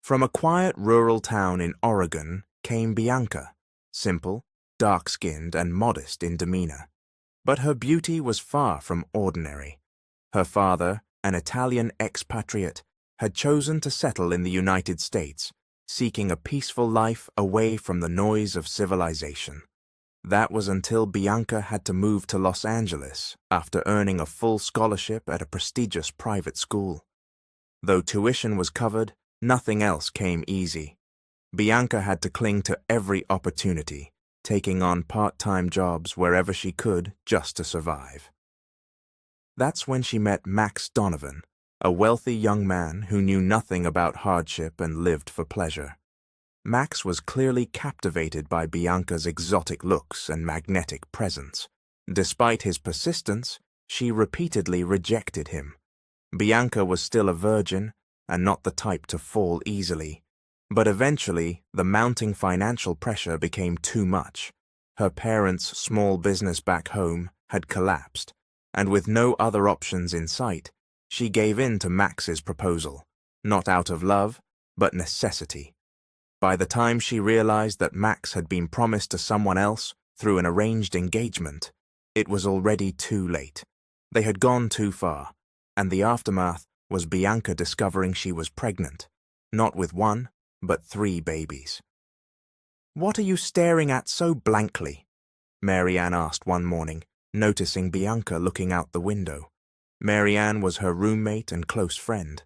From a quiet rural town in Oregon came Bianca, simple, dark-skinned, and modest in demeanor. But her beauty was far from ordinary. Her father, an Italian expatriate, had chosen to settle in the United States, seeking a peaceful life away from the noise of civilization. That was until Bianca had to move to Los Angeles after earning a full scholarship at a prestigious private school. Though tuition was covered, nothing else came easy. Bianca had to cling to every opportunity, taking on part-time jobs wherever she could just to survive. That's when she met Max Donovan, a wealthy young man who knew nothing about hardship and lived for pleasure. Max was clearly captivated by Bianca's exotic looks and magnetic presence. Despite his persistence, she repeatedly rejected him. Bianca was still a virgin and not the type to fall easily. But eventually, the mounting financial pressure became too much. Her parents' small business back home had collapsed, and with no other options in sight, she gave in to Max's proposal, not out of love, but necessity. By the time she realized that Max had been promised to someone else through an arranged engagement, it was already too late. They had gone too far, and the aftermath was Bianca discovering she was pregnant, not with one, but 3 babies. "What are you staring at so blankly?" Mary Ann asked one morning, noticing Bianca looking out the window. Mary Ann was her roommate and close friend.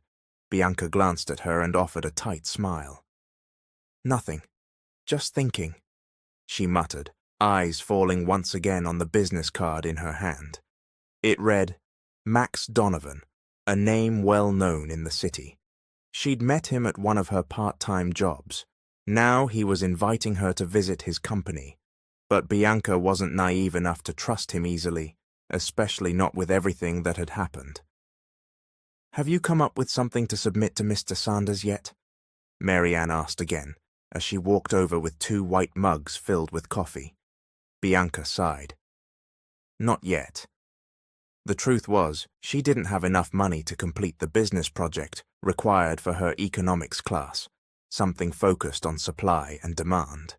Bianca glanced at her and offered a tight smile. "Nothing. Just thinking," she muttered, eyes falling once again on the business card in her hand. It read, Max Donovan, a name well known in the city. She'd met him at one of her part-time jobs. Now he was inviting her to visit his company. But Bianca wasn't naive enough to trust him easily, especially not with everything that had happened. "Have you come up with something to submit to Mr. Sanders yet?" Mary Ann asked again, as she walked over with 2 white mugs filled with coffee. Bianca sighed. "Not yet." The truth was, she didn't have enough money to complete the business project required for her economics class, something focused on supply and demand.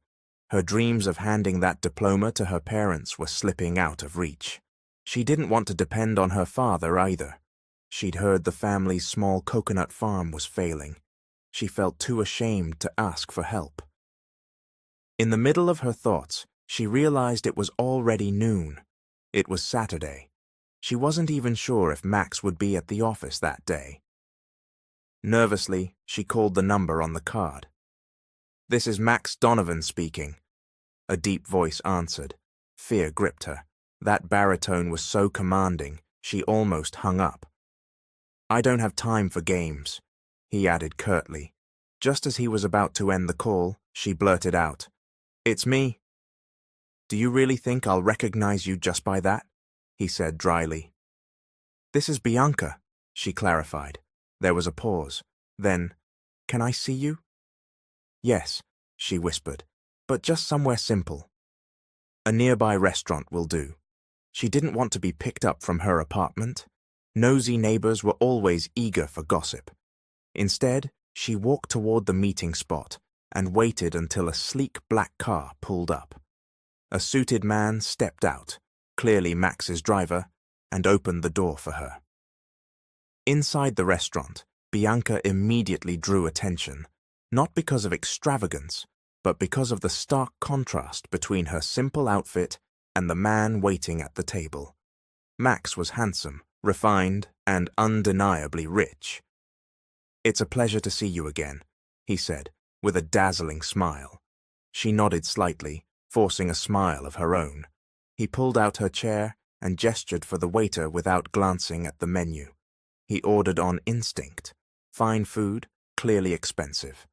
Her dreams of handing that diploma to her parents were slipping out of reach. She didn't want to depend on her father either. She'd heard the family's small coconut farm was failing. She felt too ashamed to ask for help. In the middle of her thoughts, she realized it was already noon. It was Saturday. She wasn't even sure if Max would be at the office that day. Nervously, she called the number on the card. "This is Max Donovan speaking." A deep voice answered. Fear gripped her. That baritone was so commanding, she almost hung up. "I don't have time for games," he added curtly. Just as he was about to end the call, she blurted out, "It's me." "Do you really think I'll recognize you just by that?" he said dryly. "This is Bianca," she clarified. There was a pause. Then, "Can I see you?" "Yes," she whispered, "but just somewhere simple." A nearby restaurant will do. She didn't want to be picked up from her apartment. Nosy neighbors were always eager for gossip. Instead, she walked toward the meeting spot and waited until a sleek black car pulled up. A suited man stepped out, clearly Max's driver, and opened the door for her. Inside the restaurant, Bianca immediately drew attention, not because of extravagance, but because of the stark contrast between her simple outfit and the man waiting at the table. Max was handsome, refined, and undeniably rich. "It's a pleasure to see you again," he said, with a dazzling smile. She nodded slightly, forcing a smile of her own. He pulled out her chair and gestured for the waiter without glancing at the menu. He ordered on instinct. Fine food, clearly expensive.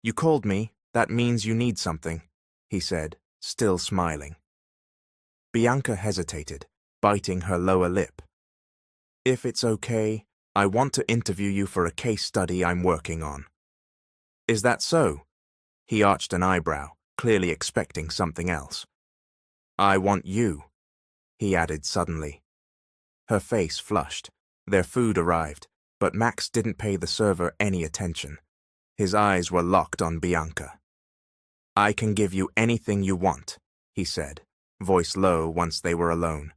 "You called me, that means you need something," he said, still smiling. Bianca hesitated, biting her lower lip. "If it's okay, I want to interview you for a case study I'm working on." "Is that so?" He arched an eyebrow, clearly expecting something else. "I want you," he added suddenly. Her face flushed. Their food arrived, but Max didn't pay the server any attention. His eyes were locked on Bianca. "I can give you anything you want," he said, voice low once they were alone.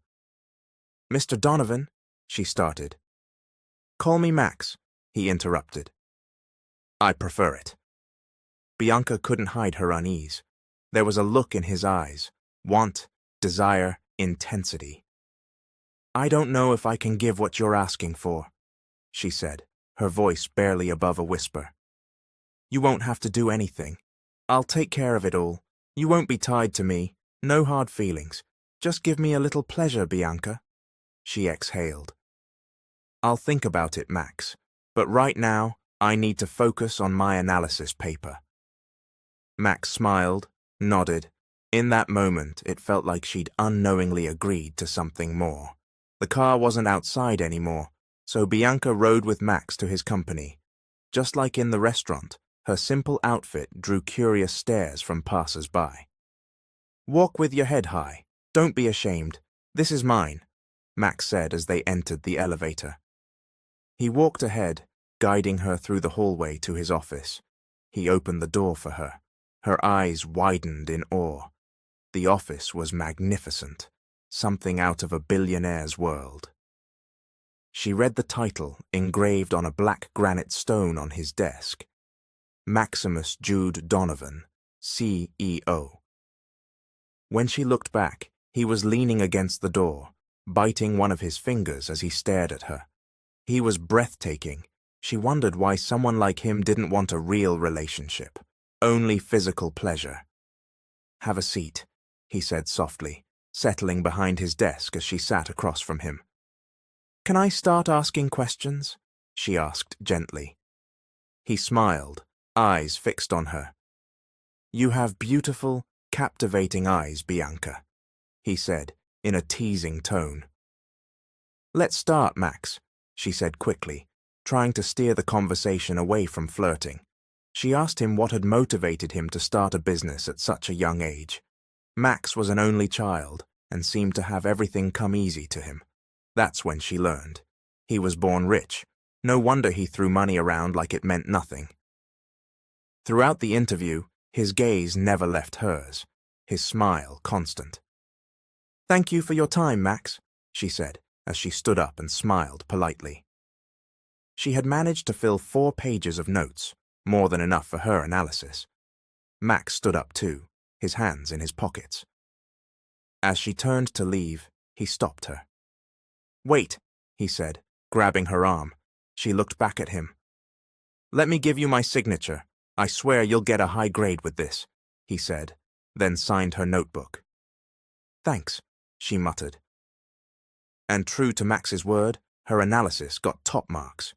"Mr. Donovan," she started. "Call me Max," he interrupted. "I prefer it." Bianca couldn't hide her unease. There was a look in his eyes, want, desire, intensity. "I don't know if I can give what you're asking for," she said, her voice barely above a whisper. "You won't have to do anything. I'll take care of it all. You won't be tied to me. No hard feelings. Just give me a little pleasure, Bianca." She exhaled. "I'll think about it, Max. But right now, I need to focus on my analysis paper." Max smiled, nodded. In that moment, it felt like she'd unknowingly agreed to something more. The car wasn't outside anymore, so Bianca rode with Max to his company. Just like in the restaurant, her simple outfit drew curious stares from passers-by. "Walk with your head high. Don't be ashamed. This is mine," Max said as they entered the elevator. He walked ahead, guiding her through the hallway to his office. He opened the door for her. Her eyes widened in awe. The office was magnificent, something out of a billionaire's world. She read the title engraved on a black granite stone on his desk. Maximus Jude Donovan, CEO. When she looked back, he was leaning against the door, biting one of his fingers as he stared at her. He was breathtaking. She wondered why someone like him didn't want a real relationship, only physical pleasure. "Have a seat," he said softly, settling behind his desk as she sat across from him. "Can I start asking questions?" she asked gently. He smiled, eyes fixed on her. "You have beautiful, captivating eyes, Bianca," he said in a teasing tone. "Let's start, Max," she said quickly, trying to steer the conversation away from flirting. She asked him what had motivated him to start a business at such a young age. Max was an only child and seemed to have everything come easy to him. That's when she learned. He was born rich. No wonder he threw money around like it meant nothing. Throughout the interview, his gaze never left hers, his smile constant. "Thank you for your time, Max," she said as she stood up and smiled politely. She had managed to fill 4 pages of notes, more than enough for her analysis. Max stood up too, his hands in his pockets. As she turned to leave, he stopped her. "Wait," he said, grabbing her arm. She looked back at him. "Let me give you my signature. I swear you'll get a high grade with this," he said, then signed her notebook. "Thanks," she muttered. And true to Max's word, her analysis got top marks.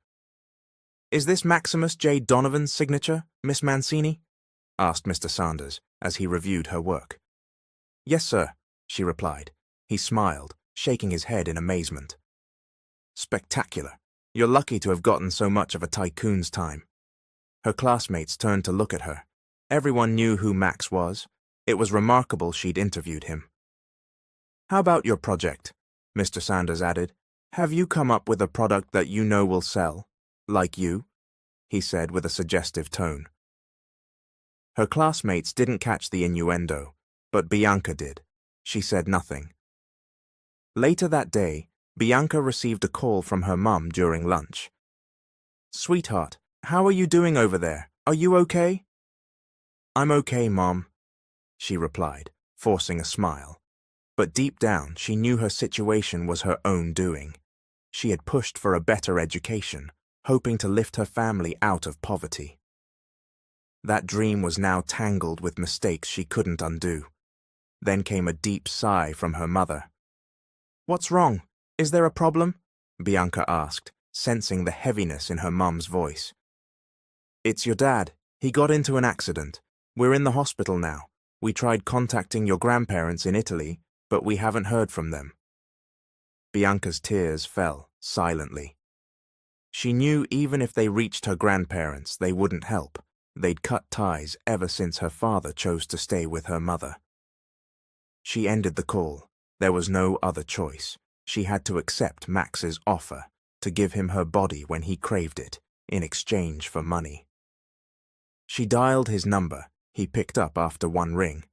"Is this Maximus J. Donovan's signature, Miss Mancini?" asked Mr. Sanders as he reviewed her work. "Yes, sir," she replied. He smiled, shaking his head in amazement. "Spectacular. You're lucky to have gotten so much of a tycoon's time." Her classmates turned to look at her. Everyone knew who Max was. It was remarkable she'd interviewed him. "How about your project?" Mr. Sanders added. "Have you come up with a product that you know will sell? Like you?" he said with a suggestive tone. Her classmates didn't catch the innuendo, but Bianca did. She said nothing. Later that day, Bianca received a call from her mum during lunch. "Sweetheart, how are you doing over there? Are you okay?" "I'm okay, Mom," she replied, forcing a smile. But deep down, she knew her situation was her own doing. She had pushed for a better education, hoping to lift her family out of poverty. That dream was now tangled with mistakes she couldn't undo. Then came a deep sigh from her mother. "What's wrong? Is there a problem?" Bianca asked, sensing the heaviness in her mum's voice. "It's your dad. He got into an accident. We're in the hospital now. We tried contacting your grandparents in Italy, but we haven't heard from them." Bianca's tears fell silently. She knew even if they reached her grandparents, they wouldn't help. They'd cut ties ever since her father chose to stay with her mother. She ended the call. There was no other choice. She had to accept Max's offer to give him her body when he craved it, in exchange for money. She dialed his number. He picked up after one ring.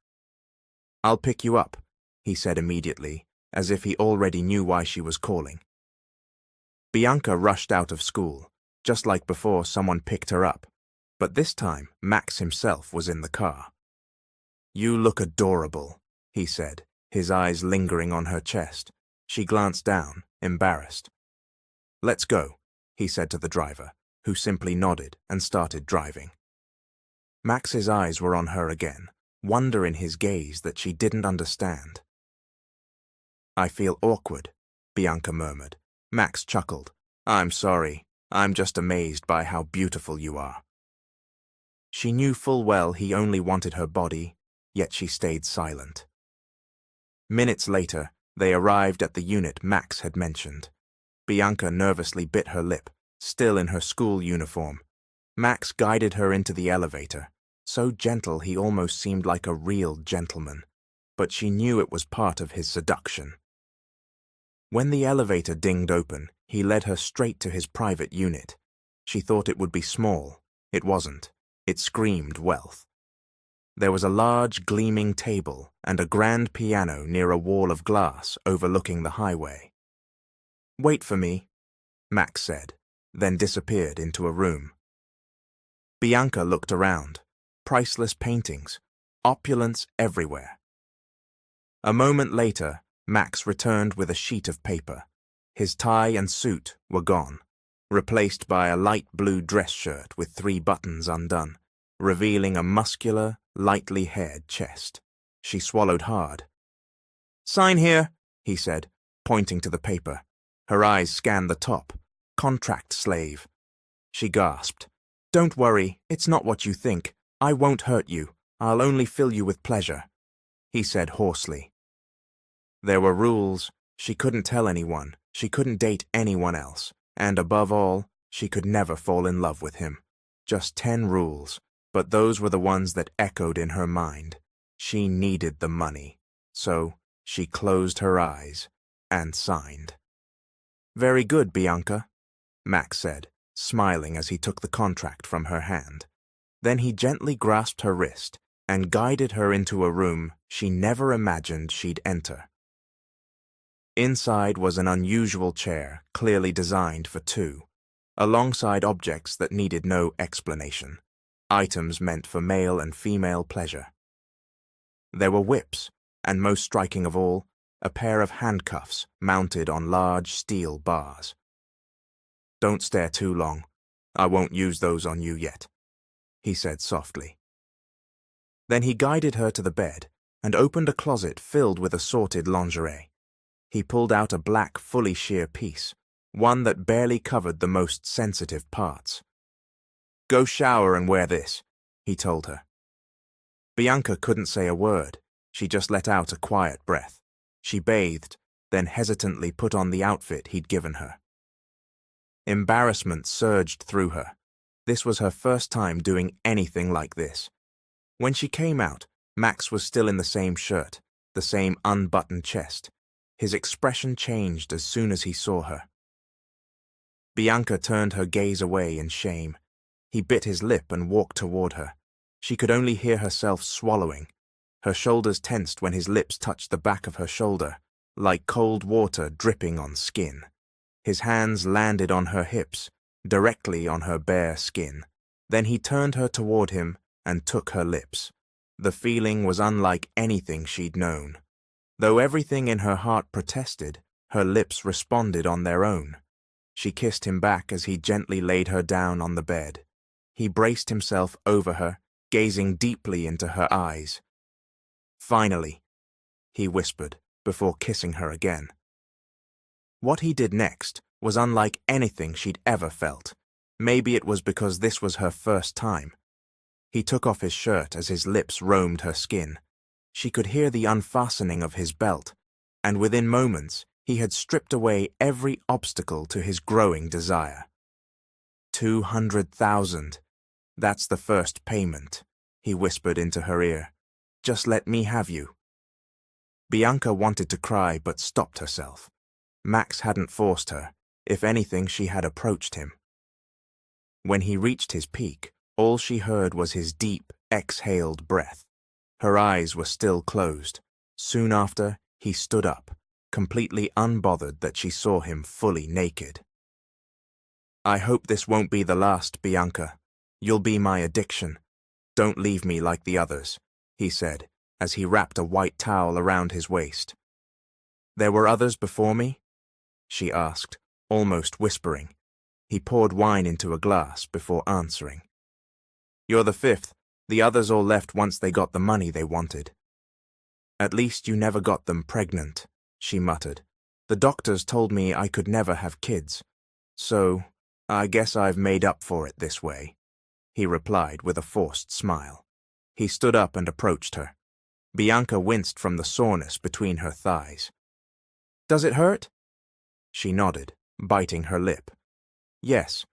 "I'll pick you up," he said immediately, as if he already knew why she was calling. Bianca rushed out of school. Just like before, someone picked her up. But this time, Max himself was in the car. "You look adorable," he said, his eyes lingering on her chest. She glanced down, embarrassed. "Let's go," he said to the driver, who simply nodded and started driving. Max's eyes were on her again, wonder in his gaze that she didn't understand. "I feel awkward," Bianca murmured. Max chuckled. "I'm sorry. I'm just amazed by how beautiful you are." She knew full well he only wanted her body, yet she stayed silent. Minutes later, they arrived at the unit Max had mentioned. Bianca nervously bit her lip, still in her school uniform. Max guided her into the elevator, so gentle he almost seemed like a real gentleman, but she knew it was part of his seduction. When the elevator dinged open, he led her straight to his private unit. She thought it would be small. It wasn't. It screamed wealth. There was a large, gleaming table and a grand piano near a wall of glass overlooking the highway. "Wait for me," Max said, then disappeared into a room. Bianca looked around. Priceless paintings, opulence everywhere. A moment later, Max returned with a sheet of paper. His tie and suit were gone, replaced by a light blue dress shirt with 3 buttons undone, revealing a muscular, lightly haired chest. She swallowed hard. "Sign here," he said, pointing to the paper. Her eyes scanned the top. "Contract slave." She gasped. "Don't worry, it's not what you think. I won't hurt you. I'll only fill you with pleasure," he said hoarsely. There were rules. She couldn't tell anyone. She couldn't date anyone else. And above all, she could never fall in love with him. Just 10 rules, but those were the ones that echoed in her mind. She needed the money, so she closed her eyes and signed. "Very good, Bianca," Max said, smiling as he took the contract from her hand. Then he gently grasped her wrist and guided her into a room she never imagined she'd enter. Inside was an unusual chair, clearly designed for 2, alongside objects that needed no explanation, items meant for male and female pleasure. There were whips, and most striking of all, a pair of handcuffs mounted on large steel bars. "Don't stare too long. I won't use those on you yet," he said softly. Then he guided her to the bed and opened a closet filled with assorted lingerie. He pulled out a black, fully sheer piece, one that barely covered the most sensitive parts. "Go shower and wear this," he told her. Bianca couldn't say a word. She just let out a quiet breath. She bathed, then hesitantly put on the outfit he'd given her. Embarrassment surged through her. This was her first time doing anything like this. When she came out, Max was still in the same shirt, the same unbuttoned chest. His expression changed as soon as he saw her. Bianca turned her gaze away in shame. He bit his lip and walked toward her. She could only hear herself swallowing. Her shoulders tensed when his lips touched the back of her shoulder, like cold water dripping on skin. His hands landed on her hips, directly on her bare skin. Then he turned her toward him and took her lips. The feeling was unlike anything she'd known. Though everything in her heart protested, her lips responded on their own. She kissed him back as he gently laid her down on the bed. He braced himself over her, gazing deeply into her eyes. "Finally," he whispered, before kissing her again. What he did next was unlike anything she'd ever felt. Maybe it was because this was her first time. He took off his shirt as his lips roamed her skin. She could hear the unfastening of his belt, and within moments he had stripped away every obstacle to his growing desire. 200,000. That's the first payment, he whispered into her ear. "Just let me have you." Bianca wanted to cry but stopped herself. Max hadn't forced her. If anything, she had approached him. When he reached his peak, All she heard was his deep, exhaled breath. Her eyes were still closed. Soon after, he stood up, completely unbothered that she saw him fully naked. "I hope this won't be the last, Bianca. You'll be my addiction. Don't leave me like the others," he said, as he wrapped a white towel around his waist. "There were others before me?" she asked, almost whispering. He poured wine into a glass before answering. "You're the fifth. The others all left once they got the money they wanted." "At least you never got them pregnant," she muttered. "The doctors told me I could never have kids. So, I guess I've made up for it this way," he replied with a forced smile. He stood up and approached her. Bianca winced from the soreness between her thighs. "Does it hurt?" She nodded, biting her lip. "Yes."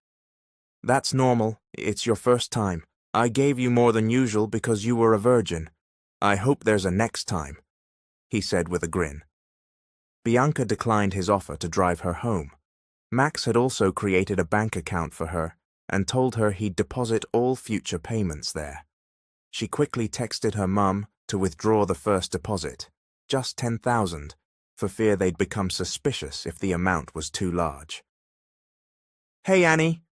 "That's normal. It's your first time. I gave you more than usual because you were a virgin. I hope there's a next time," he said with a grin. Bianca declined his offer to drive her home. Max had also created a bank account for her and told her he'd deposit all future payments there. She quickly texted her mum to withdraw the first deposit, just 10,000, for fear they'd become suspicious if the amount was too large. "Hey, Annie,"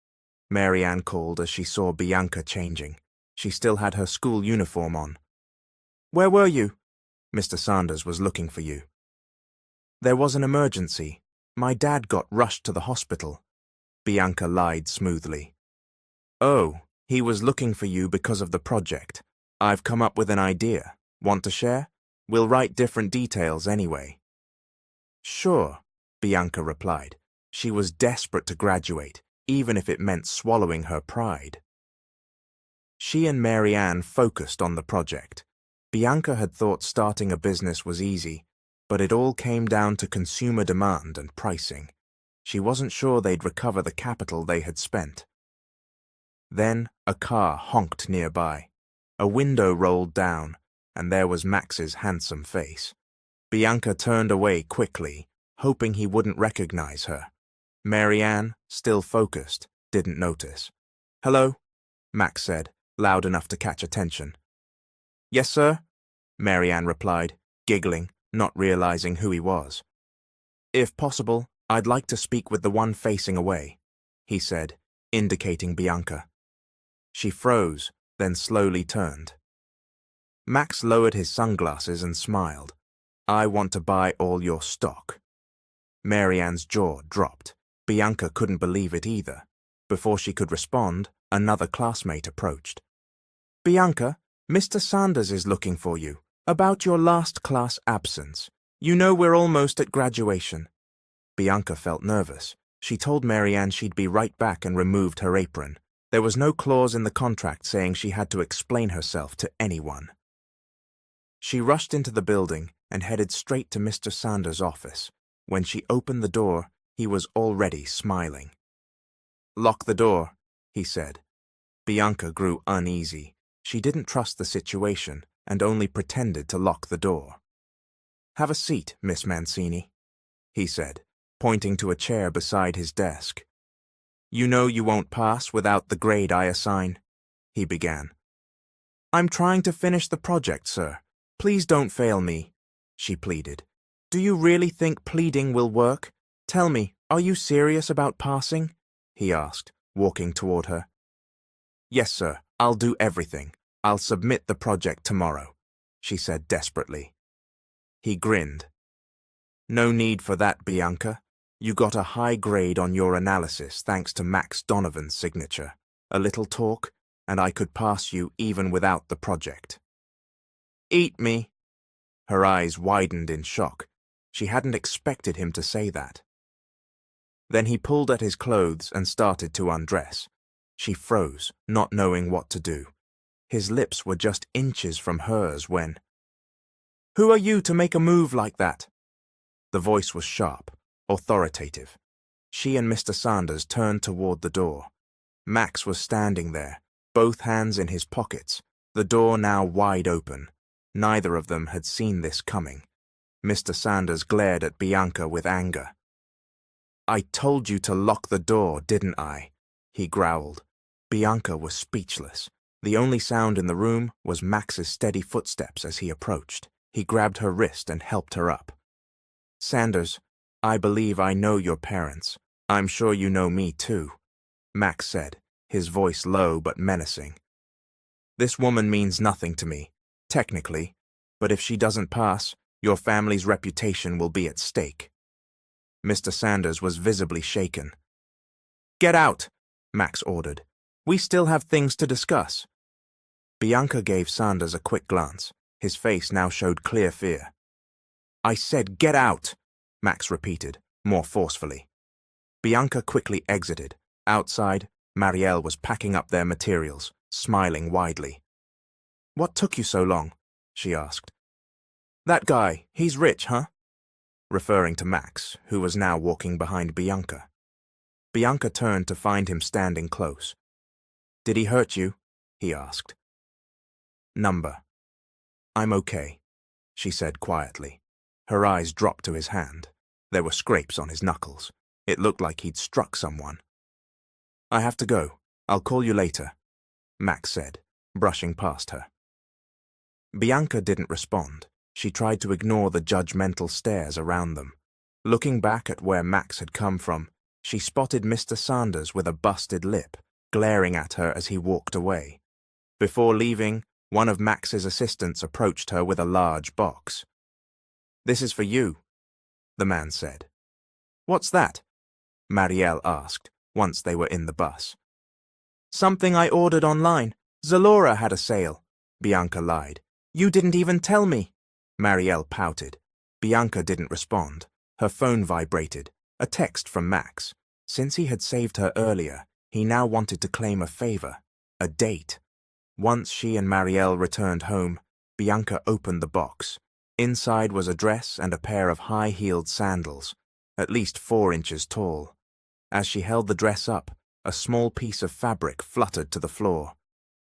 Marianne called as she saw Bianca changing. She still had her school uniform on. "Where were you?" "Mr. Sanders was looking for you." "There was an emergency. My dad got rushed to the hospital," Bianca lied smoothly. "Oh, he was looking for you because of the project. I've come up with an idea. Want to share? We'll write different details anyway." "Sure," Bianca replied. She was desperate to graduate, even if it meant swallowing her pride. She and Marianne focused on the project. Bianca had thought starting a business was easy, but it all came down to consumer demand and pricing. She wasn't sure they'd recover the capital they had spent. Then a car honked nearby. A window rolled down, and there was Max's handsome face. Bianca turned away quickly, hoping he wouldn't recognize her. Marianne, still focused, didn't notice. "Hello?" Max said, loud enough to catch attention. "Yes, sir?" Marianne replied, giggling, not realizing who he was. "If possible, I'd like to speak with the one facing away," he said, indicating Bianca. She froze, then slowly turned. Max lowered his sunglasses and smiled. "I want to buy all your stock." Marianne's jaw dropped. Bianca couldn't believe it either. Before she could respond, another classmate approached. "Bianca, Mr. Sanders is looking for you. About your last class absence. You know we're almost at graduation." Bianca felt nervous. She told Marianne she'd be right back and removed her apron. There was no clause in the contract saying she had to explain herself to anyone. She rushed into the building and headed straight to Mr. Sanders' office. When she opened the door, he was already smiling. "Lock the door," he said. Bianca grew uneasy. She didn't trust the situation and only pretended to lock the door. "Have a seat, Miss Mancini," he said, pointing to a chair beside his desk. "You know you won't pass without the grade I assign," he began. "I'm trying to finish the project, sir. Please don't fail me," she pleaded. "Do you really think pleading will work? Tell me, are you serious about passing?" he asked, walking toward her. "Yes, sir, I'll do everything. I'll submit the project tomorrow," she said desperately. He grinned. "No need for that, Bianca. You got a high grade on your analysis thanks to Max Donovan's signature. A little talk, and I could pass you even without the project." "Eat me." Her eyes widened in shock. She hadn't expected him to say that. Then he pulled at his clothes and started to undress. She froze, not knowing what to do. His lips were just inches from hers when... "Who are you to make a move like that?" The voice was sharp, authoritative. She and Mr. Sanders turned toward the door. Max was standing there, both hands in his pockets, the door now wide open. Neither of them had seen this coming. Mr. Sanders glared at Bianca with anger. "I told you to lock the door, didn't I?" he growled. Bianca was speechless. The only sound in the room was Max's steady footsteps as he approached. He grabbed her wrist and helped her up. "Sanders, I believe I know your parents. I'm sure you know me too," Max said, his voice low but menacing. "This woman means nothing to me, technically, but if she doesn't pass, your family's reputation will be at stake." Mr. Sanders was visibly shaken. "Get out," Max ordered. "We still have things to discuss." Bianca gave Sanders a quick glance. His face now showed clear fear. "I said get out," Max repeated, more forcefully. Bianca quickly exited. Outside, Marielle was packing up their materials, smiling widely. "What took you so long?" she asked. "That guy, he's rich, huh?" Referring to Max, who was now walking behind Bianca. Bianca turned to find him standing close. "Did he hurt you?" he asked. "Number. I'm okay," she said quietly. Her eyes dropped to his hand. There were scrapes on his knuckles. It looked like he'd struck someone. "I have to go. I'll call you later," Max said, brushing past her. Bianca didn't respond. She tried to ignore the judgmental stares around them. Looking back at where Max had come from, she spotted Mr. Sanders with a busted lip, glaring at her as he walked away. Before leaving, one of Max's assistants approached her with a large box. "This is for you," the man said. "What's that?" Marielle asked, once they were in the bus. "Something I ordered online. Zalora had a sale," Bianca lied. "You didn't even tell me." Marielle pouted. Bianca didn't respond. Her phone vibrated. A text from Max. Since he had saved her earlier, he now wanted to claim a favor. A date. Once she and Marielle returned home, Bianca opened the box. Inside was a dress and a pair of high-heeled sandals, at least 4 inches tall. As she held the dress up, a small piece of fabric fluttered to the floor.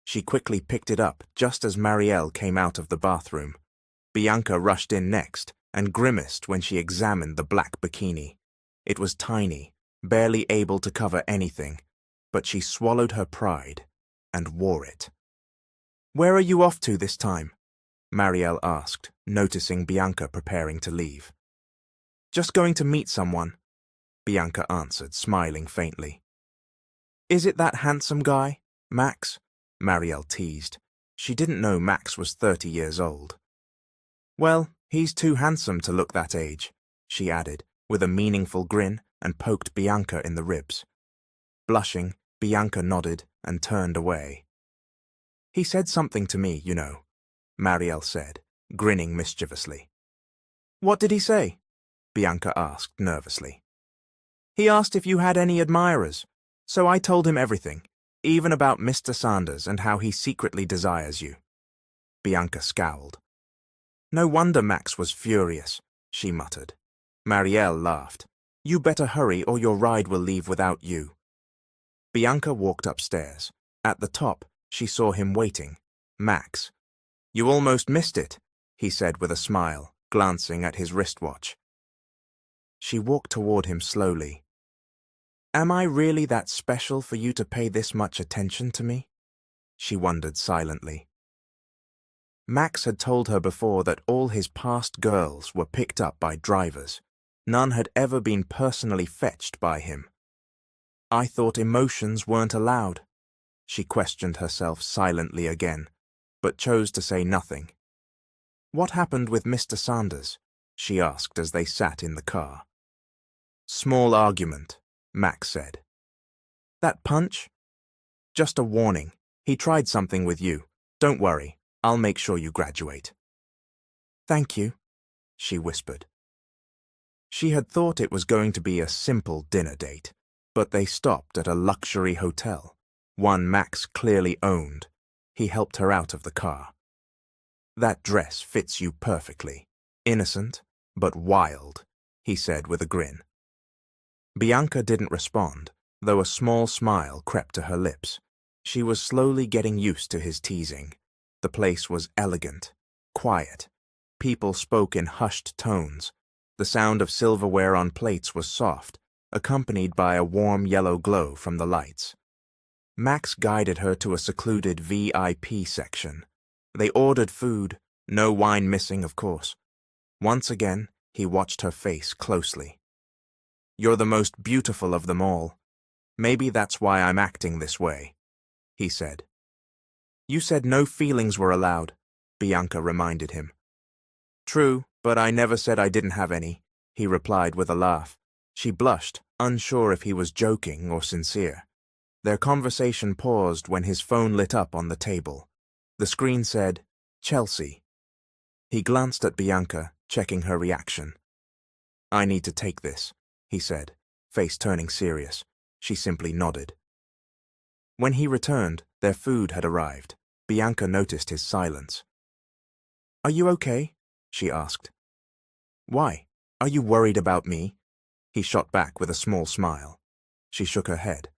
She quickly picked it up just as Marielle came out of the bathroom. Bianca rushed in next and grimaced when she examined the black bikini. It was tiny, barely able to cover anything, but she swallowed her pride and wore it. "Where are you off to this time?" Marielle asked, noticing Bianca preparing to leave. "Just going to meet someone," Bianca answered, smiling faintly. "Is it that handsome guy, Max?" Marielle teased. She didn't know Max was 30 years old. "Well, he's too handsome to look that age," she added, with a meaningful grin, and poked Bianca in the ribs. Blushing, Bianca nodded and turned away. "He said something to me, you know," Marielle said, grinning mischievously. "What did he say?" Bianca asked nervously. "He asked if you had any admirers, so I told him everything, even about Mr. Sanders and how he secretly desires you." Bianca scowled. "No wonder Max was furious," she muttered. Marielle laughed. "You better hurry or your ride will leave without you." Bianca walked upstairs. At the top, she saw him waiting. Max. "You almost missed it," he said with a smile, glancing at his wristwatch. She walked toward him slowly. "Am I really that special for you to pay this much attention to me?" she wondered silently. Max had told her before that all his past girls were picked up by drivers. None had ever been personally fetched by him. "I thought emotions weren't allowed." She questioned herself silently again, but chose to say nothing. "What happened with Mr. Sanders?" she asked as they sat in the car. "Small argument," Max said. "That punch?" "Just a warning. He tried something with you. Don't worry, I'll make sure you graduate." "Thank you," she whispered. She had thought it was going to be a simple dinner date, but they stopped at a luxury hotel, one Max clearly owned. He helped her out of the car. "That dress fits you perfectly. Innocent, but wild," he said with a grin. Bianca didn't respond, though a small smile crept to her lips. She was slowly getting used to his teasing. The place was elegant, quiet. People spoke in hushed tones. The sound of silverware on plates was soft, accompanied by a warm yellow glow from the lights. Max guided her to a secluded VIP section. They ordered food, no wine missing, of course. Once again, he watched her face closely. "You're the most beautiful of them all. Maybe that's why I'm acting this way," he said. "You said no feelings were allowed," Bianca reminded him. "True, but I never said I didn't have any," he replied with a laugh. She blushed, unsure if he was joking or sincere. Their conversation paused when his phone lit up on the table. The screen said, "Chelsea." He glanced at Bianca, checking her reaction. "I need to take this," he said, face turning serious. She simply nodded. When he returned, their food had arrived. Bianca noticed his silence. "Are you okay?" she asked. "Why? Are you worried about me?" He shot back with a small smile. She shook her head.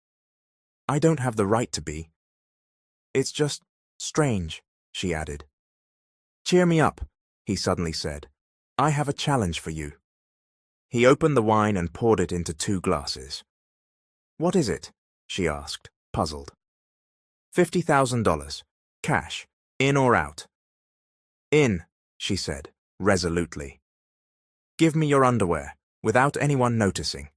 "I don't have the right to be." "It's just strange," she added. "Cheer me up," he suddenly said. "I have a challenge for you." He opened the wine and poured it into 2 glasses. "What is it?" she asked, puzzled. $50,000. Cash. In or out?" "In," she said, resolutely. "Give me your underwear, without anyone noticing."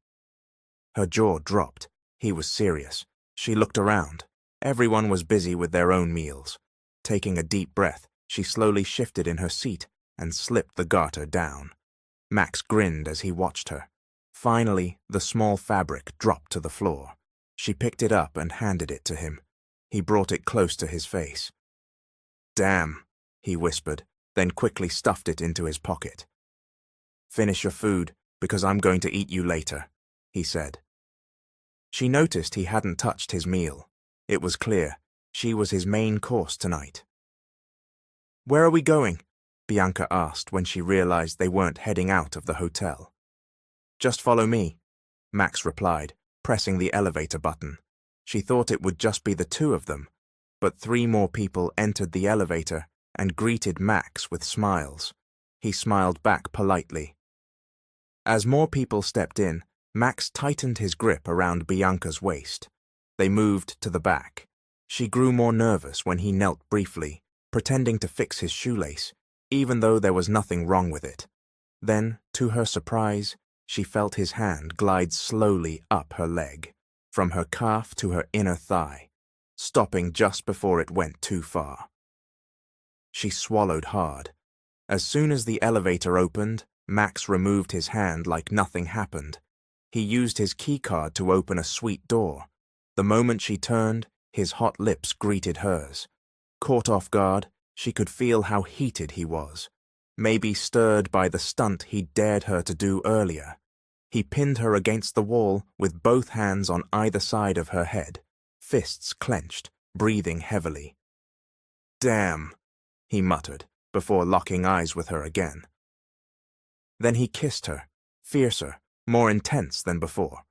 Her jaw dropped. He was serious. She looked around. Everyone was busy with their own meals. Taking a deep breath, she slowly shifted in her seat and slipped the garter down. Max grinned as he watched her. Finally, the small fabric dropped to the floor. She picked it up and handed it to him. He brought it close to his face. "Damn," he whispered, then quickly stuffed it into his pocket. "Finish your food, because I'm going to eat you later," he said. She noticed he hadn't touched his meal. It was clear she was his main course tonight. "Where are we going?" Bianca asked when she realized they weren't heading out of the hotel. "Just follow me," Max replied, pressing the elevator button. She thought it would just be the 2 of them, but 3 more people entered the elevator and greeted Max with smiles. He smiled back politely. As more people stepped in, Max tightened his grip around Bianca's waist. They moved to the back. She grew more nervous when he knelt briefly, pretending to fix his shoelace, even though there was nothing wrong with it. Then, to her surprise, she felt his hand glide slowly up her leg, from her calf to her inner thigh, stopping just before it went too far. She swallowed hard. As soon as the elevator opened, Max removed his hand like nothing happened. He used his keycard to open a suite door. The moment she turned, his hot lips greeted hers. Caught off guard, she could feel how heated he was, maybe stirred by the stunt he'd dared her to do earlier. He pinned her against the wall with both hands on either side of her head, fists clenched, breathing heavily. "Damn," he muttered, before locking eyes with her again. Then he kissed her, fiercer, more intense than before.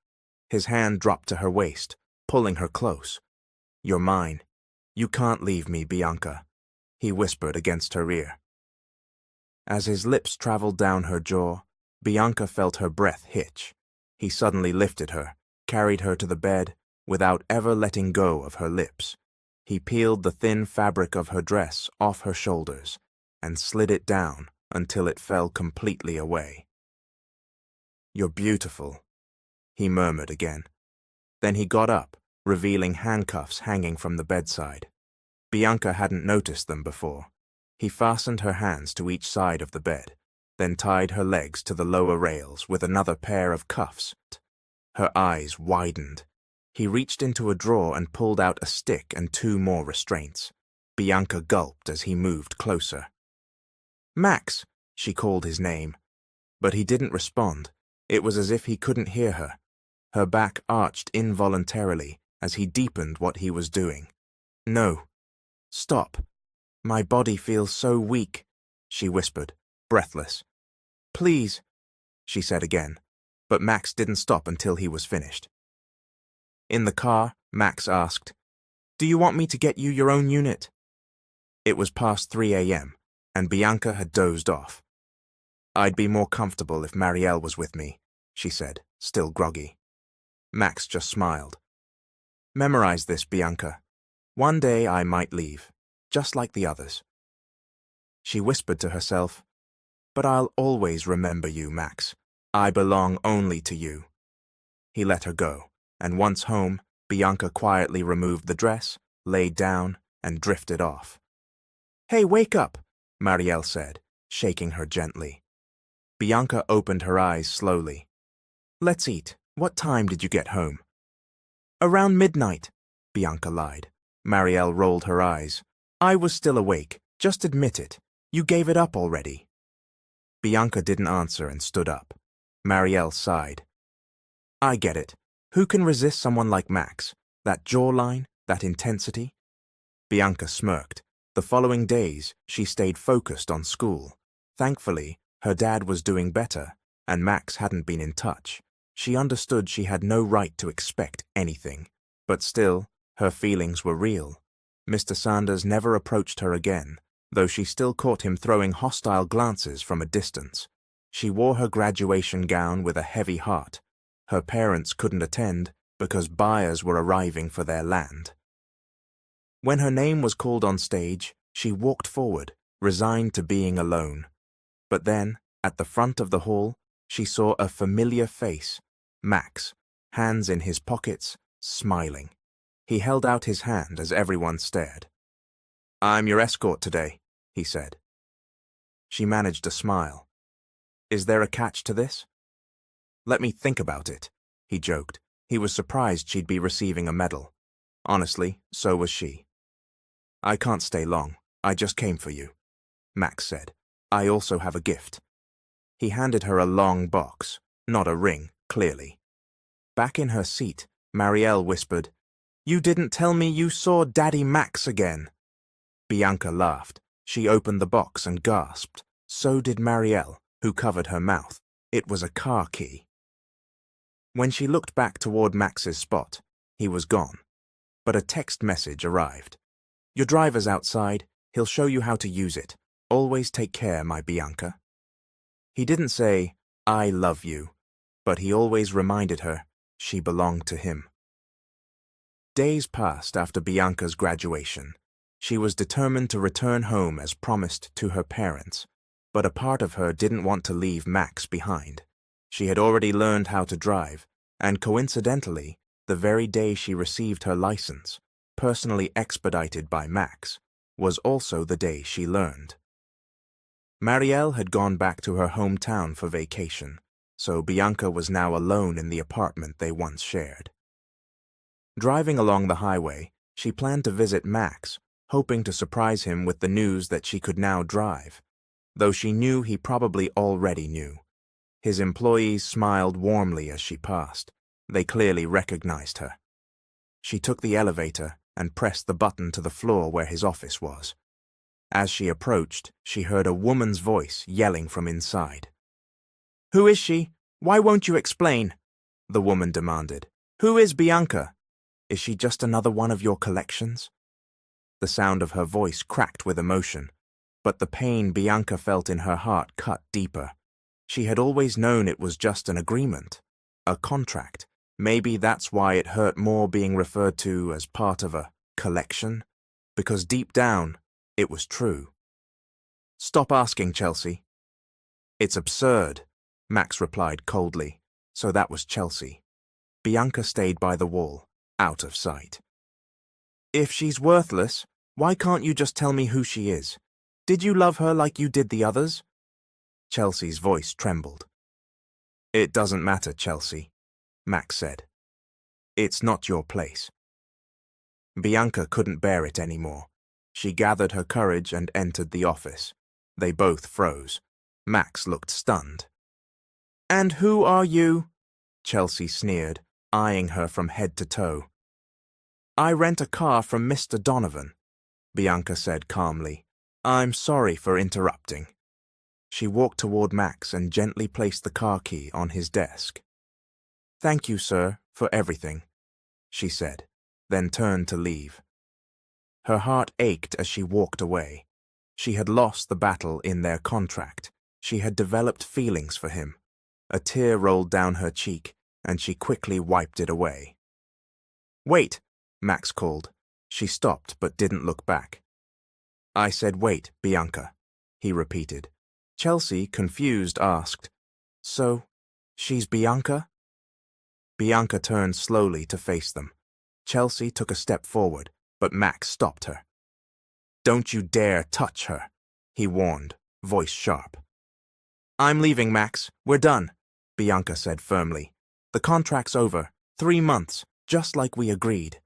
His hand dropped to her waist, pulling her close. "You're mine. You can't leave me, Bianca," he whispered against her ear. As his lips traveled down her jaw, Bianca felt her breath hitch. He suddenly lifted her, carried her to the bed, without ever letting go of her lips. He peeled the thin fabric of her dress off her shoulders and slid it down until it fell completely away. "You're beautiful," he murmured again. Then he got up, revealing handcuffs hanging from the bedside. Bianca hadn't noticed them before. He fastened her hands to each side of the bed, then tied her legs to the lower rails with another pair of cuffs. Her eyes widened. He reached into a drawer and pulled out a stick and 2 more restraints. Bianca gulped as he moved closer. "Max!" she called his name. But he didn't respond. It was as if he couldn't hear her. Her back arched involuntarily as he deepened what he was doing. "No. Stop. My body feels so weak," she whispered, breathless. "Please," she said again, but Max didn't stop until he was finished. In the car, Max asked, "Do you want me to get you your own unit?" It was past 3 a.m., and Bianca had dozed off. "I'd be more comfortable if Marielle was with me," she said, still groggy. Max just smiled. Memorize this, Bianca. One day I might leave, just like the others. She whispered to herself, but I'll always remember you, Max. I belong only to you. He let her go, and once home, Bianca quietly removed the dress, laid down, and drifted off. Hey, wake up, Marielle said, shaking her gently. Bianca opened her eyes slowly. Let's eat. What time did you get home? Around midnight, Bianca lied. Marielle rolled her eyes. I was still awake. Just admit it. You gave it up already. Bianca didn't answer and stood up. Marielle sighed. I get it. Who can resist someone like Max? That jawline, that intensity? Bianca smirked. The following days, she stayed focused on school. Thankfully, her dad was doing better, and Max hadn't been in touch. She understood she had no right to expect anything. But still, her feelings were real. Mr. Sanders never approached her again, though she still caught him throwing hostile glances from a distance. She wore her graduation gown with a heavy heart. Her parents couldn't attend because buyers were arriving for their land. When her name was called on stage, she walked forward, resigned to being alone. But then, at the front of the hall, she saw a familiar face, Max, hands in his pockets, smiling. He held out his hand as everyone stared. I'm your escort today, he said. She managed a smile. Is there a catch to this? Let me think about it, he joked. He was surprised she'd be receiving a medal. Honestly, so was she. I can't stay long. I just came for you, Max said. I also have a gift. He handed her a long box, not a ring, clearly. Back in her seat, Marielle whispered, You didn't tell me you saw Daddy Max again. Bianca laughed. She opened the box and gasped. So did Marielle, who covered her mouth. It was a car key. When she looked back toward Max's spot, he was gone. But a text message arrived. Your driver's outside. He'll show you how to use it. Always take care, my Bianca. He didn't say, I love you, but he always reminded her she belonged to him. Days passed after Bianca's graduation. She was determined to return home as promised to her parents, but a part of her didn't want to leave Max behind. She had already learned how to drive, and coincidentally, the very day she received her license, personally expedited by Max, was also the day she learned. Marielle had gone back to her hometown for vacation, so Bianca was now alone in the apartment they once shared. Driving along the highway, she planned to visit Max, hoping to surprise him with the news that she could now drive, though she knew he probably already knew. His employees smiled warmly as she passed. They clearly recognized her. She took the elevator and pressed the button to the floor where his office was. As she approached, she heard a woman's voice yelling from inside. Who is she? Why won't you explain? The woman demanded. Who is Bianca? Is she just another one of your collections? The sound of her voice cracked with emotion, but the pain Bianca felt in her heart cut deeper. She had always known it was just an agreement, a contract. Maybe that's why it hurt more being referred to as part of a collection, because deep down, it was true. Stop asking, Chelsea. It's absurd, Max replied coldly. So that was Chelsea. Bianca stayed by the wall, out of sight. If she's worthless, why can't you just tell me who she is? Did you love her like you did the others? Chelsea's voice trembled. It doesn't matter, Chelsea, Max said. It's not your place. Bianca couldn't bear it anymore. She gathered her courage and entered the office. They both froze. Max looked stunned. And who are you? Chelsea sneered, eyeing her from head to toe. I rent a car from Mr. Donovan, Bianca said calmly. I'm sorry for interrupting. She walked toward Max and gently placed the car key on his desk. Thank you, sir, for everything, she said, then turned to leave. Her heart ached as she walked away. She had lost the battle in their contract. She had developed feelings for him. A tear rolled down her cheek, and she quickly wiped it away. Wait, Max called. She stopped but didn't look back. I said, "Wait, Bianca," he repeated. Chelsea, confused, asked, "So, she's Bianca?" Bianca turned slowly to face them. Chelsea took a step forward, but Max stopped her. "Don't you dare touch her," he warned, voice sharp. "I'm leaving, Max. We're done," Bianca said firmly. "The contract's over. 3 months, just like we agreed."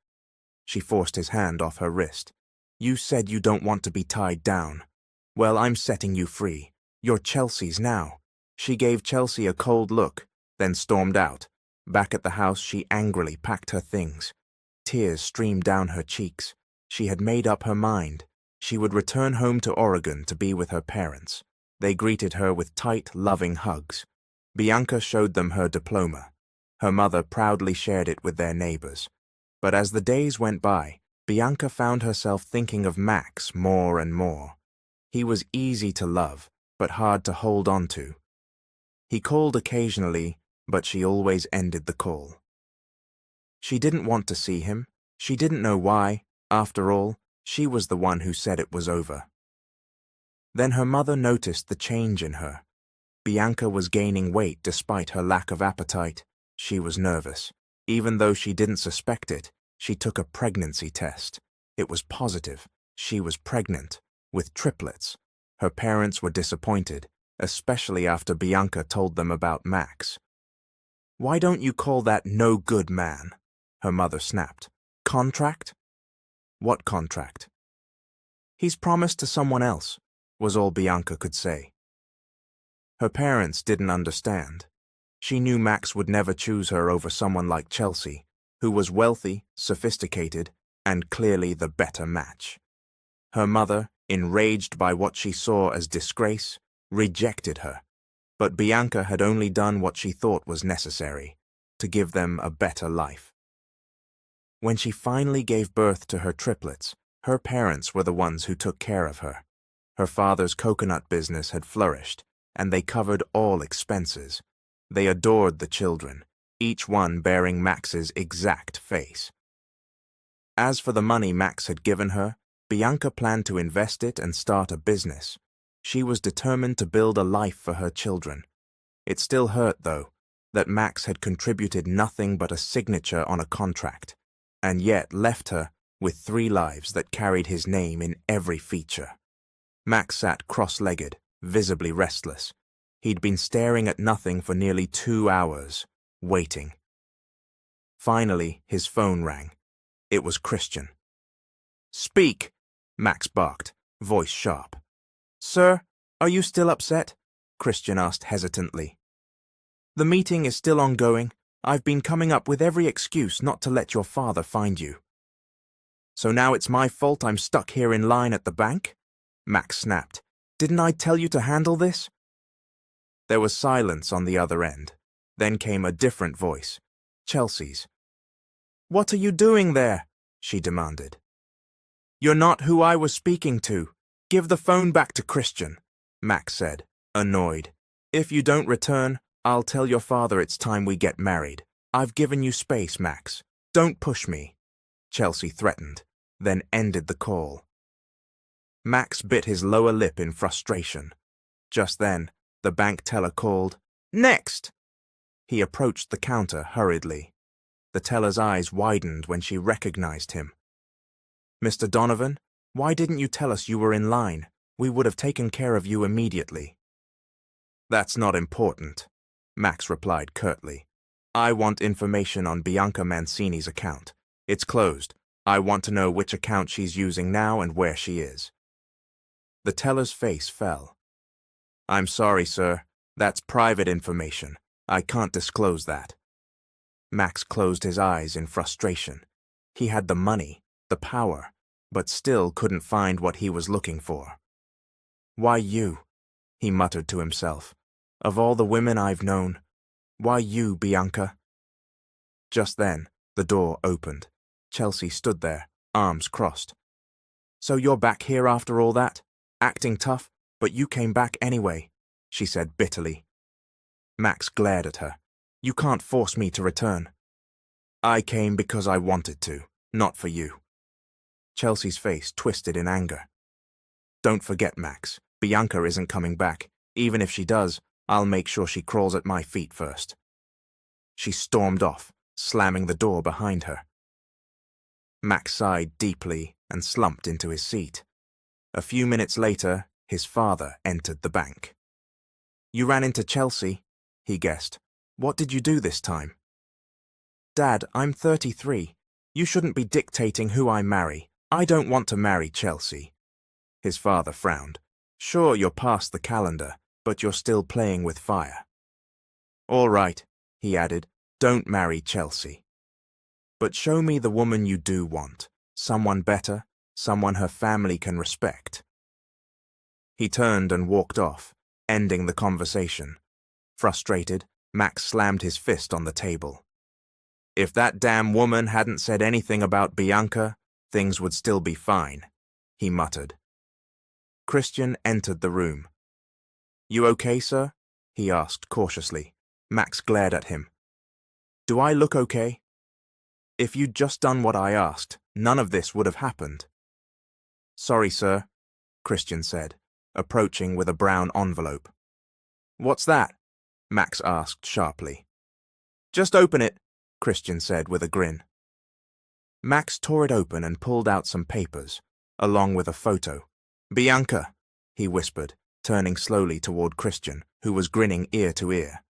She forced his hand off her wrist. "You said you don't want to be tied down. Well, I'm setting you free. You're Chelsea's now." She gave Chelsea a cold look, then stormed out. Back at the house, she angrily packed her things. Tears streamed down her cheeks. She had made up her mind. She would return home to Oregon to be with her parents. They greeted her with tight, loving hugs. Bianca showed them her diploma. Her mother proudly shared it with their neighbors. But as the days went by, Bianca found herself thinking of Max more and more. He was easy to love, but hard to hold on to. He called occasionally, but she always ended the call. She didn't want to see him. She didn't know why. After all, she was the one who said it was over. Then her mother noticed the change in her. Bianca was gaining weight despite her lack of appetite. She was nervous. Even though she didn't suspect it, she took a pregnancy test. It was positive. She was pregnant, with triplets. Her parents were disappointed, especially after Bianca told them about Max. "Why don't you call that no good man?" her mother snapped. "Contract?" "What contract?" "He's promised to someone else," was all Bianca could say. Her parents didn't understand. She knew Max would never choose her over someone like Chelsea, who was wealthy, sophisticated, and clearly the better match. Her mother, enraged by what she saw as disgrace, rejected her. But Bianca had only done what she thought was necessary, to give them a better life. When she finally gave birth to her triplets, her parents were the ones who took care of her. Her father's coconut business had flourished, and they covered all expenses. They adored the children, each one bearing Max's exact face. As for the money Max had given her, Bianca planned to invest it and start a business. She was determined to build a life for her children. It still hurt, though, that Max had contributed nothing but a signature on a contract, and yet left her with 3 lives that carried his name in every feature. Max sat cross-legged, visibly restless. He'd been staring at nothing for nearly 2 hours, waiting. Finally, his phone rang. It was Christian. "Speak," Max barked, voice sharp. "Sir, are you still upset?" Christian asked hesitantly. "The meeting is still ongoing. I've been coming up with every excuse not to let your father find you." "So now it's my fault I'm stuck here in line at the bank?" Max snapped. "Didn't I tell you to handle this?" There was silence on the other end. Then came a different voice, Chelsea's. "What are you doing there?" she demanded. "You're not who I was speaking to. Give the phone back to Christian," Max said, annoyed. "If you don't return, I'll tell your father it's time we get married. I've given you space, Max. Don't push me," Chelsea threatened, then ended the call. Max bit his lower lip in frustration. Just then, the bank teller called, "Next!" He approached the counter hurriedly. The teller's eyes widened when she recognized him. "Mr. Donovan, why didn't you tell us you were in line? We would have taken care of you immediately." "That's not important," Max replied curtly. "I want information on Bianca Mancini's account. It's closed. I want to know which account she's using now and where she is." The teller's face fell. "I'm sorry, sir. That's private information. I can't disclose that." Max closed his eyes in frustration. He had the money, the power, but still couldn't find what he was looking for. "Why you?" he muttered to himself. "Of all the women I've known, why you, Bianca?" Just then, the door opened. Chelsea stood there, arms crossed. "So you're back here after all that? Acting tough, but you came back anyway," she said bitterly. Max glared at her. "You can't force me to return." "I came because I wanted to. Not for you. Chelsea's face twisted in anger. Don't forget, Max, Bianca isn't coming back. Even if she does, I'll make sure she crawls at my feet first. She stormed off, slamming the door behind her. Max sighed deeply and slumped into his seat. A few minutes later, his father entered the bank. You ran into Chelsea, he guessed. What did you do this time? Dad, I'm 33. You shouldn't be dictating who I marry. I don't want to marry Chelsea. His father frowned. Sure, you're past the calendar, but you're still playing with fire. All right, he added, don't marry Chelsea. But show me the woman you do want. Someone better, someone her family can respect. He turned and walked off, ending the conversation. Frustrated, Max slammed his fist on the table. If that damn woman hadn't said anything about Bianca, things would still be fine, he muttered. Christian entered the room. You okay, sir? He asked cautiously. Max glared at him. Do I look okay? If you'd just done what I asked, none of this would have happened. Sorry, sir, Christian said, approaching with a brown envelope. What's that? Max asked sharply. Just open it, Christian said with a grin. Max tore it open and pulled out some papers, along with a photo. Bianca, he whispered, turning slowly toward Christian, who was grinning ear to ear.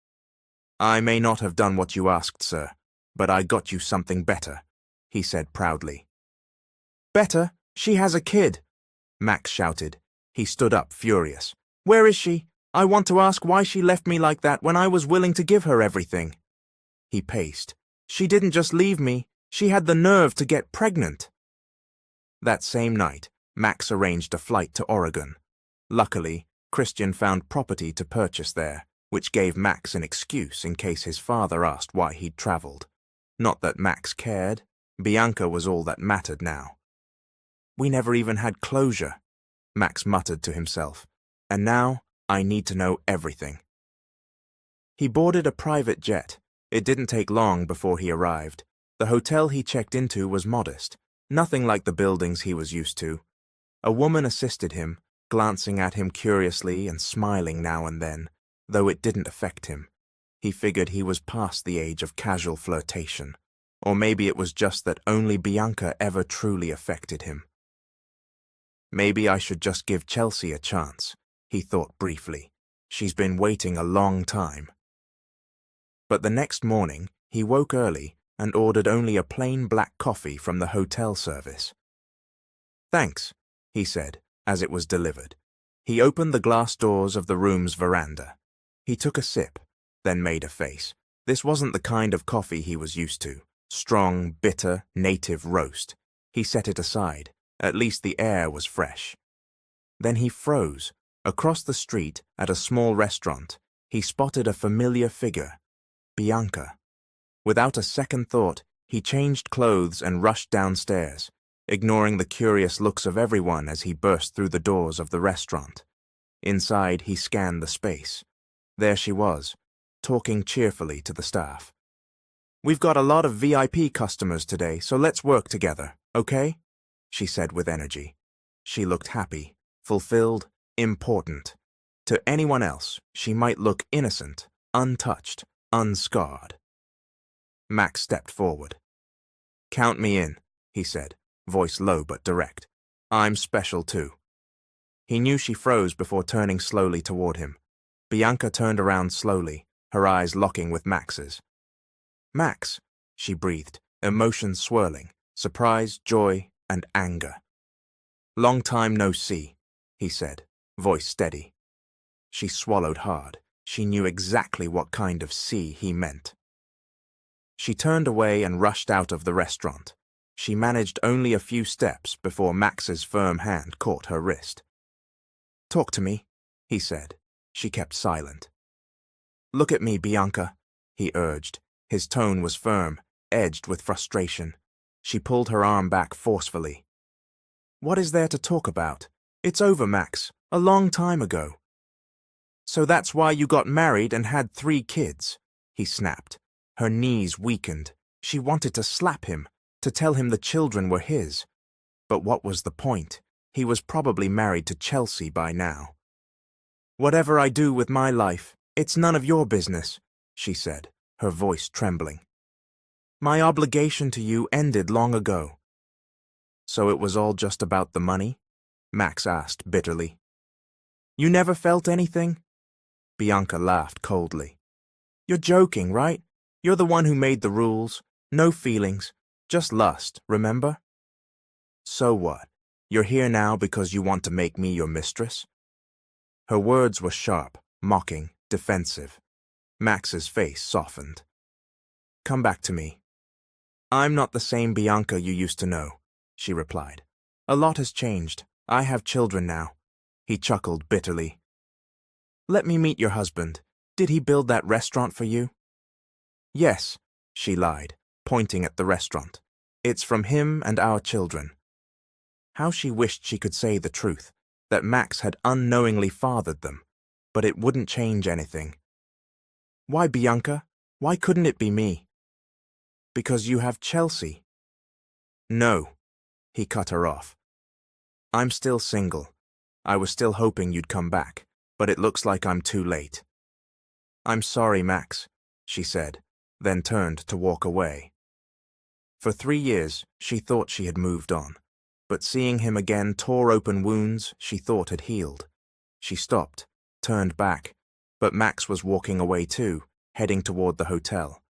I may not have done what you asked, sir, but I got you something better, he said proudly. Better? She has a kid, Max shouted. He stood up, furious. Where is she? I want to ask why she left me like that when I was willing to give her everything. He paced. She didn't just leave me, she had the nerve to get pregnant. That same night, Max arranged a flight to Oregon. Luckily, Christian found property to purchase there, which gave Max an excuse in case his father asked why he'd traveled. Not that Max cared. Bianca was all that mattered now. We never even had closure, Max muttered to himself. And now, I need to know everything. He boarded a private jet. It didn't take long before he arrived. The hotel he checked into was modest, nothing like the buildings he was used to. A woman assisted him, glancing at him curiously and smiling now and then, though it didn't affect him. He figured he was past the age of casual flirtation. Or maybe it was just that only Bianca ever truly affected him. Maybe I should just give Chelsea a chance, he thought briefly. She's been waiting a long time. But the next morning, he woke early and ordered only a plain black coffee from the hotel service. Thanks, he said, as it was delivered. He opened the glass doors of the room's veranda. He took a sip, then made a face. This wasn't the kind of coffee he was used to. Strong, bitter, native roast. He set it aside. At least the air was fresh. Then he froze. Across the street, at a small restaurant, he spotted a familiar figure. Bianca. Without a second thought, he changed clothes and rushed downstairs, ignoring the curious looks of everyone as he burst through the doors of the restaurant. Inside, he scanned the space. There she was, talking cheerfully to the staff. We've got a lot of VIP customers today, so let's work together, okay? She said with energy. She looked happy, fulfilled, important. To anyone else, she might look innocent, untouched, unscarred. Max stepped forward. Count me in, he said, voice low but direct. I'm special too. He knew she froze before turning slowly toward him. Bianca turned around slowly, her eyes locking with Max's. Max, she breathed, emotions swirling, surprise, joy, and anger. Long time no see, he said, voice steady. She swallowed hard. She knew exactly what kind of see he meant. She turned away and rushed out of the restaurant. She managed only a few steps before Max's firm hand caught her wrist. Talk to me, he said. She kept silent. Look at me, Bianca, he urged. His tone was firm, edged with frustration. She pulled her arm back forcefully. What is there to talk about? It's over, Max. A long time ago. So that's why you got married and had 3 kids, he snapped. Her knees weakened. She wanted to slap him, to tell him the children were his. But what was the point? He was probably married to Chelsea by now. "Whatever I do with my life, it's none of your business," she said, her voice trembling. "My obligation to you ended long ago." "So it was all just about the money?" Max asked bitterly. "You never felt anything?" Bianca laughed coldly. "You're joking, right? You're the one who made the rules. No feelings, just lust, remember?" "So what? You're here now because you want to make me your mistress?" Her words were sharp, mocking, defensive. Max's face softened. "Come back to me." "I'm not the same Bianca you used to know," she replied. "A lot has changed. I have children now." He chuckled bitterly. "Let me meet your husband. Did he build that restaurant for you?" "Yes," she lied, pointing at the restaurant. "It's from him and our children." How she wished she could say the truth, that Max had unknowingly fathered them, but it wouldn't change anything. "Why, Bianca? Why couldn't it be me?" "Because you have Chelsea." "No," he cut her off. "I'm still single. I was still hoping you'd come back, but it looks like I'm too late." "I'm sorry, Max," she said, then turned to walk away. For 3 years, she thought she had moved on, but seeing him again tore open wounds she thought had healed. She stopped, turned back, but Max was walking away too, heading toward the hotel.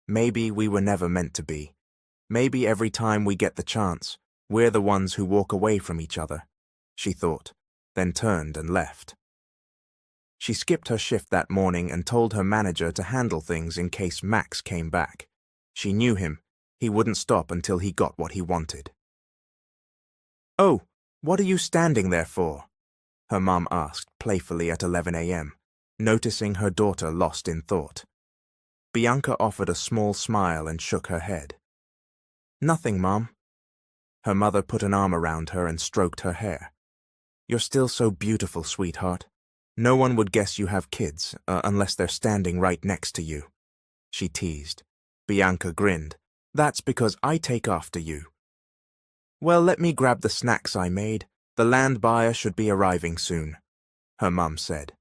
Maybe we were never meant to be. Maybe every time we get the chance, we're the ones who walk away from each other, she thought, then turned and left. She skipped her shift that morning and told her manager to handle things in case Max came back. She knew him. He wouldn't stop until he got what he wanted. "Oh, what are you standing there for?" her mom asked playfully at 11 a.m., noticing her daughter lost in thought. Bianca offered a small smile and shook her head. "Nothing, Mom." Her mother put an arm around her and stroked her hair. "You're still so beautiful, sweetheart. No one would guess you have kids unless they're standing right next to you," she teased. Bianca grinned. "That's because I take after you." "Well, let me grab the snacks I made. The land buyer should be arriving soon," her mum said.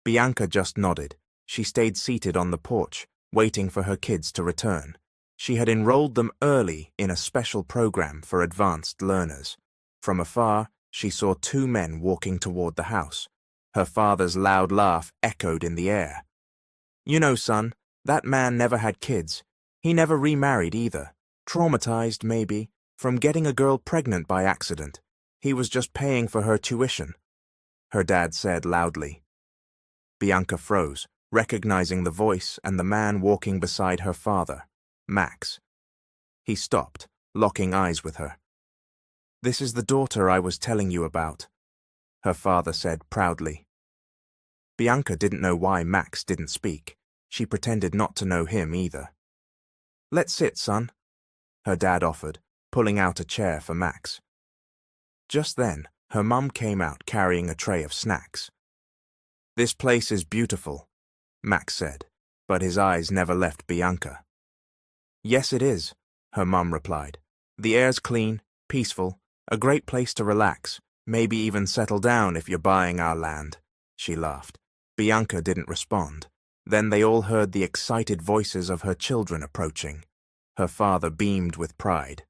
Bianca just nodded. She stayed seated on the porch, waiting for her kids to return. She had enrolled them early in a special program for advanced learners. From afar, she saw 2 men walking toward the house. Her father's loud laugh echoed in the air. "You know, son, that man never had kids. He never remarried either. Traumatized, maybe, from getting a girl pregnant by accident. He was just paying for her tuition," her dad said loudly. Bianca froze, recognizing the voice and the man walking beside her father, Max. He stopped, locking eyes with her. "This is the daughter I was telling you about," her father said proudly. Bianca didn't know why Max didn't speak. She pretended not to know him either. "Let's sit, son," her dad offered, pulling out a chair for Max. Just then, her mum came out carrying a tray of snacks. "This place is beautiful," Max said, but his eyes never left Bianca. "Yes, it is," her mum replied. "The air's clean, peaceful, a great place to relax, maybe even settle down if you're buying our land," she laughed. Bianca didn't respond. Then they all heard the excited voices of her children approaching. Her father beamed with pride.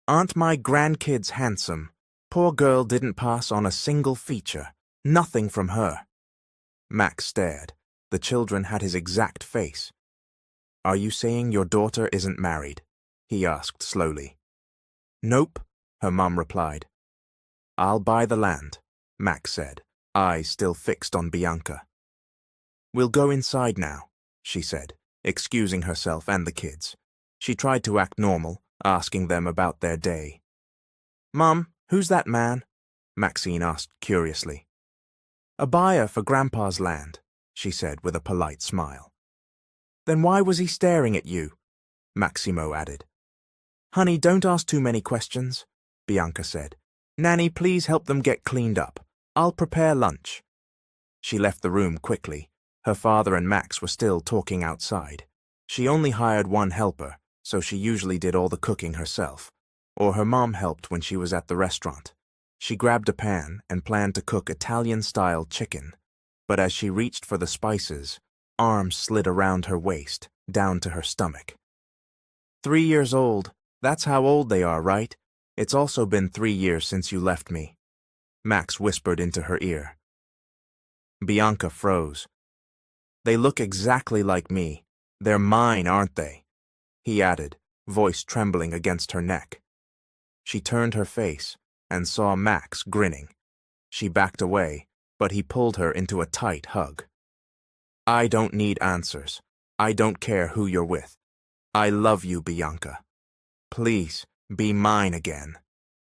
"Aren't my grandkids handsome? Poor girl didn't pass on a single feature. Nothing from her." Max stared. The children had his exact face. "Are you saying your daughter isn't married?" he asked slowly. "Nope," her mum replied. "I'll buy the land," Max said, eyes still fixed on Bianca. "We'll go inside now," she said, excusing herself and the kids. She tried to act normal, asking them about their day. "Mum, who's that man?" Maxine asked curiously. "A buyer for Grandpa's land," she said with a polite smile. "Then why was he staring at you?" Maximo added. "Honey, don't ask too many questions," Bianca said. "Nanny, please help them get cleaned up. I'll prepare lunch." She left the room quickly. Her father and Max were still talking outside. She only hired one helper, so she usually did all the cooking herself, or her mom helped when she was at the restaurant. She grabbed a pan and planned to cook Italian-style chicken, but as she reached for the spices, arms slid around her waist, down to her stomach. 3 years old, that's how old they are, right? It's also been 3 years since you left me, Max whispered into her ear. Bianca froze. They look exactly like me. They're mine, aren't they? He added, voice trembling against her neck. She turned her face and saw Max grinning. She backed away, but he pulled her into a tight hug. I don't need answers. I don't care who you're with. I love you, Bianca. Please, be mine again.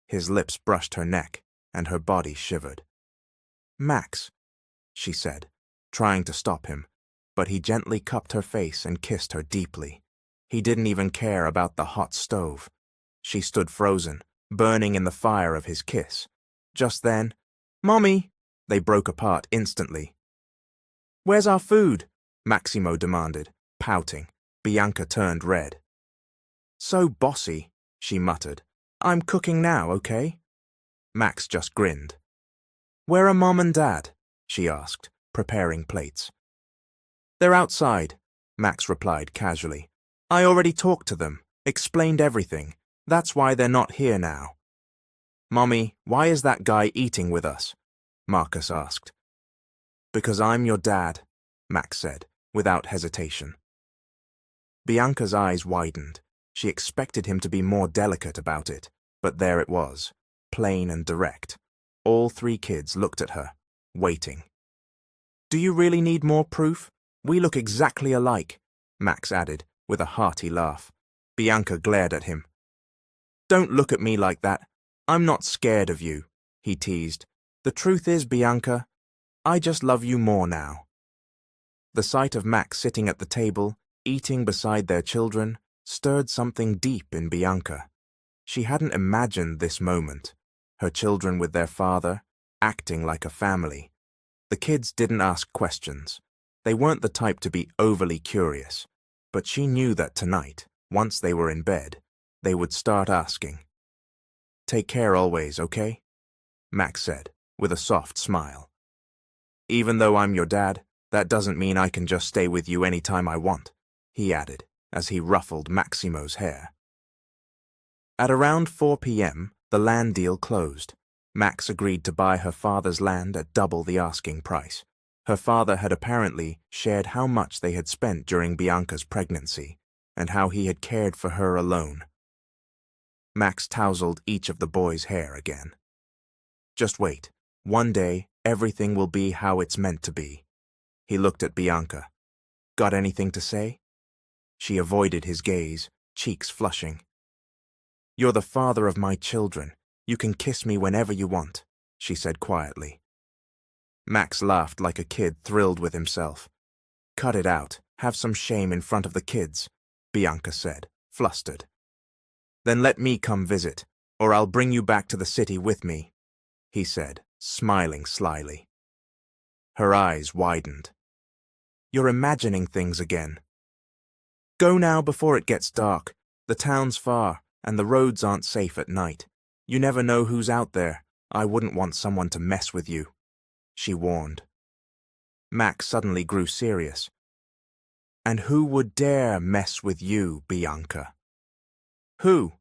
His lips brushed her neck, and her body shivered. Max, she said, trying to stop him, but he gently cupped her face and kissed her deeply. He didn't even care about the hot stove. She stood frozen, burning in the fire of his kiss. Just then, Mommy! They broke apart instantly. Where's our food? Maximo demanded, pouting. Bianca turned red. So bossy, she muttered. I'm cooking now, okay? Max just grinned. Where are Mom and Dad? She asked, preparing plates. They're outside, Max replied casually. I already talked to them, explained everything. That's why they're not here now. Mommy, why is that guy eating with us? Marcus asked. Because I'm your dad, Max said, without hesitation. Bianca's eyes widened. She expected him to be more delicate about it, but there it was, plain and direct. All 3 kids looked at her, waiting. Do you really need more proof? We look exactly alike, Max added, with a hearty laugh. Bianca glared at him. Don't look at me like that. I'm not scared of you, he teased. The truth is, Bianca, I just love you more now. The sight of Max sitting at the table, eating beside their children, stirred something deep in Bianca. She hadn't imagined this moment. Her children with their father, acting like a family. The kids didn't ask questions. They weren't the type to be overly curious. But she knew that tonight, once they were in bed, they would start asking. Take care always, okay? Max said, with a soft smile. Even though I'm your dad, that doesn't mean I can just stay with you any time I want, he added, as he ruffled Maximo's hair. At around 4 p.m., the land deal closed. Max agreed to buy her father's land at double the asking price. Her father had apparently shared how much they had spent during Bianca's pregnancy, and how he had cared for her alone. Max tousled each of the boys' hair again. Just wait. One day, everything will be how it's meant to be. He looked at Bianca. Got anything to say? She avoided his gaze, cheeks flushing. You're the father of my children. You can kiss me whenever you want, she said quietly. Max laughed like a kid thrilled with himself. Cut it out. Have some shame in front of the kids, Bianca said, flustered. Then let me come visit, or I'll bring you back to the city with me, he said, smiling slyly. Her eyes widened. You're imagining things again. Go now before it gets dark. The town's far, and the roads aren't safe at night. You never know who's out there. I wouldn't want someone to mess with you, she warned. Max suddenly grew serious. And who would dare mess with you, Bianca? Who?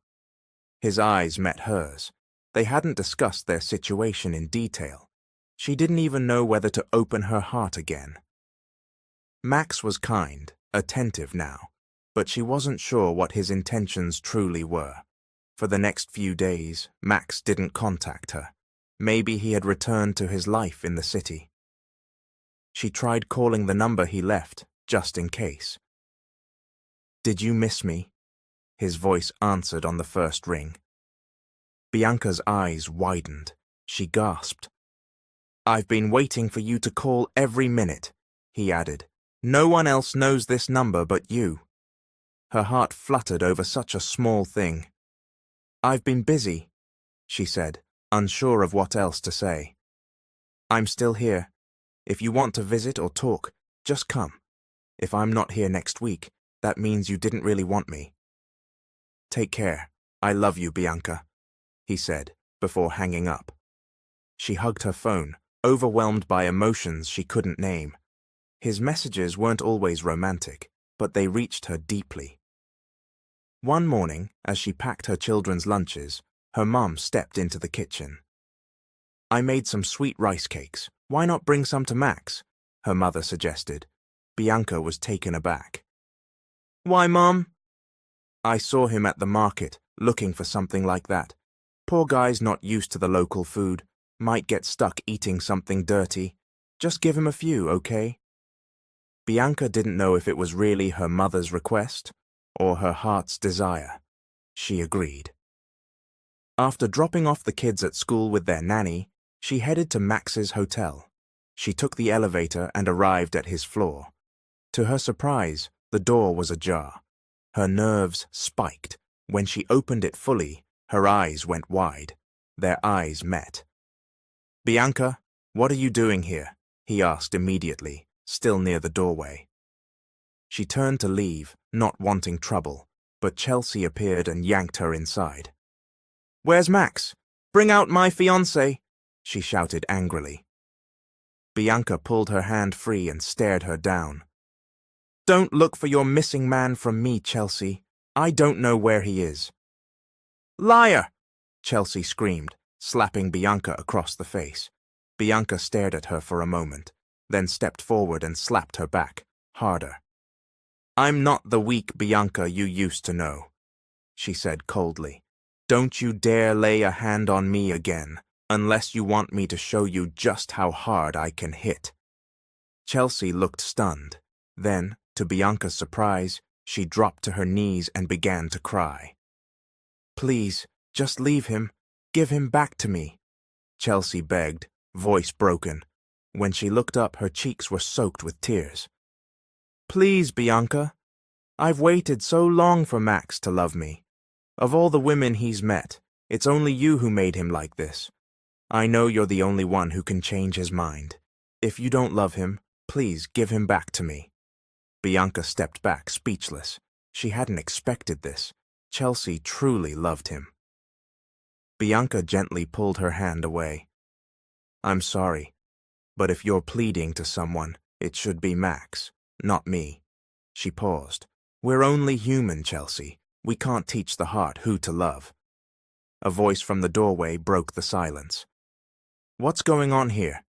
His eyes met hers. They hadn't discussed their situation in detail. She didn't even know whether to open her heart again. Max was kind, attentive now, but she wasn't sure what his intentions truly were. For the next few days, Max didn't contact her. Maybe he had returned to his life in the city. She tried calling the number he left, just in case. Did you miss me? His voice answered on the first ring. Bianca's eyes widened. She gasped. I've been waiting for you to call every minute, he added. No one else knows this number but you. Her heart fluttered over such a small thing. I've been busy, she said, unsure of what else to say. I'm still here. If you want to visit or talk, just come. If I'm not here next week, that means you didn't really want me. Take care. I love you, Bianca, he said, before hanging up. She hugged her phone, overwhelmed by emotions she couldn't name. His messages weren't always romantic, but they reached her deeply. One morning, as she packed her children's lunches, her mom stepped into the kitchen. I made some sweet rice cakes. Why not bring some to Max? Her mother suggested. Bianca was taken aback. Why, Mom? I saw him at the market, looking for something like that. Poor guy's not used to the local food. Might get stuck eating something dirty. Just give him a few, okay? Bianca didn't know if it was really her mother's request or her heart's desire. She agreed. After dropping off the kids at school with their nanny, she headed to Max's hotel. She took the elevator and arrived at his floor. To her surprise, the door was ajar. Her nerves spiked. When she opened it fully, her eyes went wide. Their eyes met. Bianca, what are you doing here? He asked immediately, still near the doorway. She turned to leave, not wanting trouble, but Chelsea appeared and yanked her inside. Where's Max? Bring out my fiancé, she shouted angrily. Bianca pulled her hand free and stared her down. Don't look for your missing man from me, Chelsea. I don't know where he is. Liar! Chelsea screamed, slapping Bianca across the face. Bianca stared at her for a moment, then stepped forward and slapped her back, harder. I'm not the weak Bianca you used to know, she said coldly. Don't you dare lay a hand on me again, unless you want me to show you just how hard I can hit. Chelsea looked stunned. Then, to Bianca's surprise, she dropped to her knees and began to cry. Please, just leave him. Give him back to me, Chelsea begged, voice broken. When she looked up, her cheeks were soaked with tears. Please, Bianca. I've waited so long for Max to love me. Of all the women he's met, it's only you who made him like this. I know you're the only one who can change his mind. If you don't love him, please give him back to me. Bianca stepped back, speechless. She hadn't expected this. Chelsea truly loved him. Bianca gently pulled her hand away. I'm sorry, but if you're pleading to someone, it should be Max, not me. She paused. We're only human, Chelsea. We can't teach the heart who to love. A voice from the doorway broke the silence. What's going on here?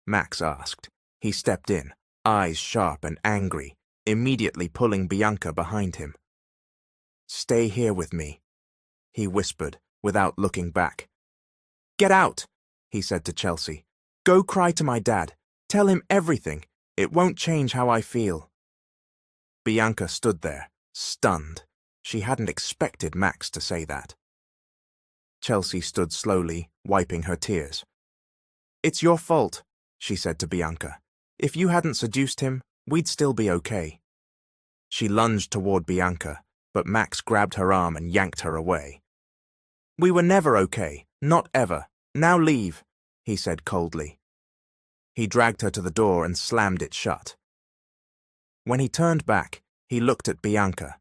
Max asked. He stepped in, eyes sharp and angry, immediately pulling Bianca behind him. Stay here with me, he whispered, without looking back. Get out, he said to Chelsea. Go cry to my dad. Tell him everything. It won't change how I feel. Bianca stood there, stunned. She hadn't expected Max to say that. Chelsea stood slowly, wiping her tears. It's your fault, she said to Bianca. If you hadn't seduced him, we'd still be okay. She lunged toward Bianca, but Max grabbed her arm and yanked her away. We were never okay, not ever. Now leave, he said coldly. He dragged her to the door and slammed it shut. When he turned back, he looked at Bianca.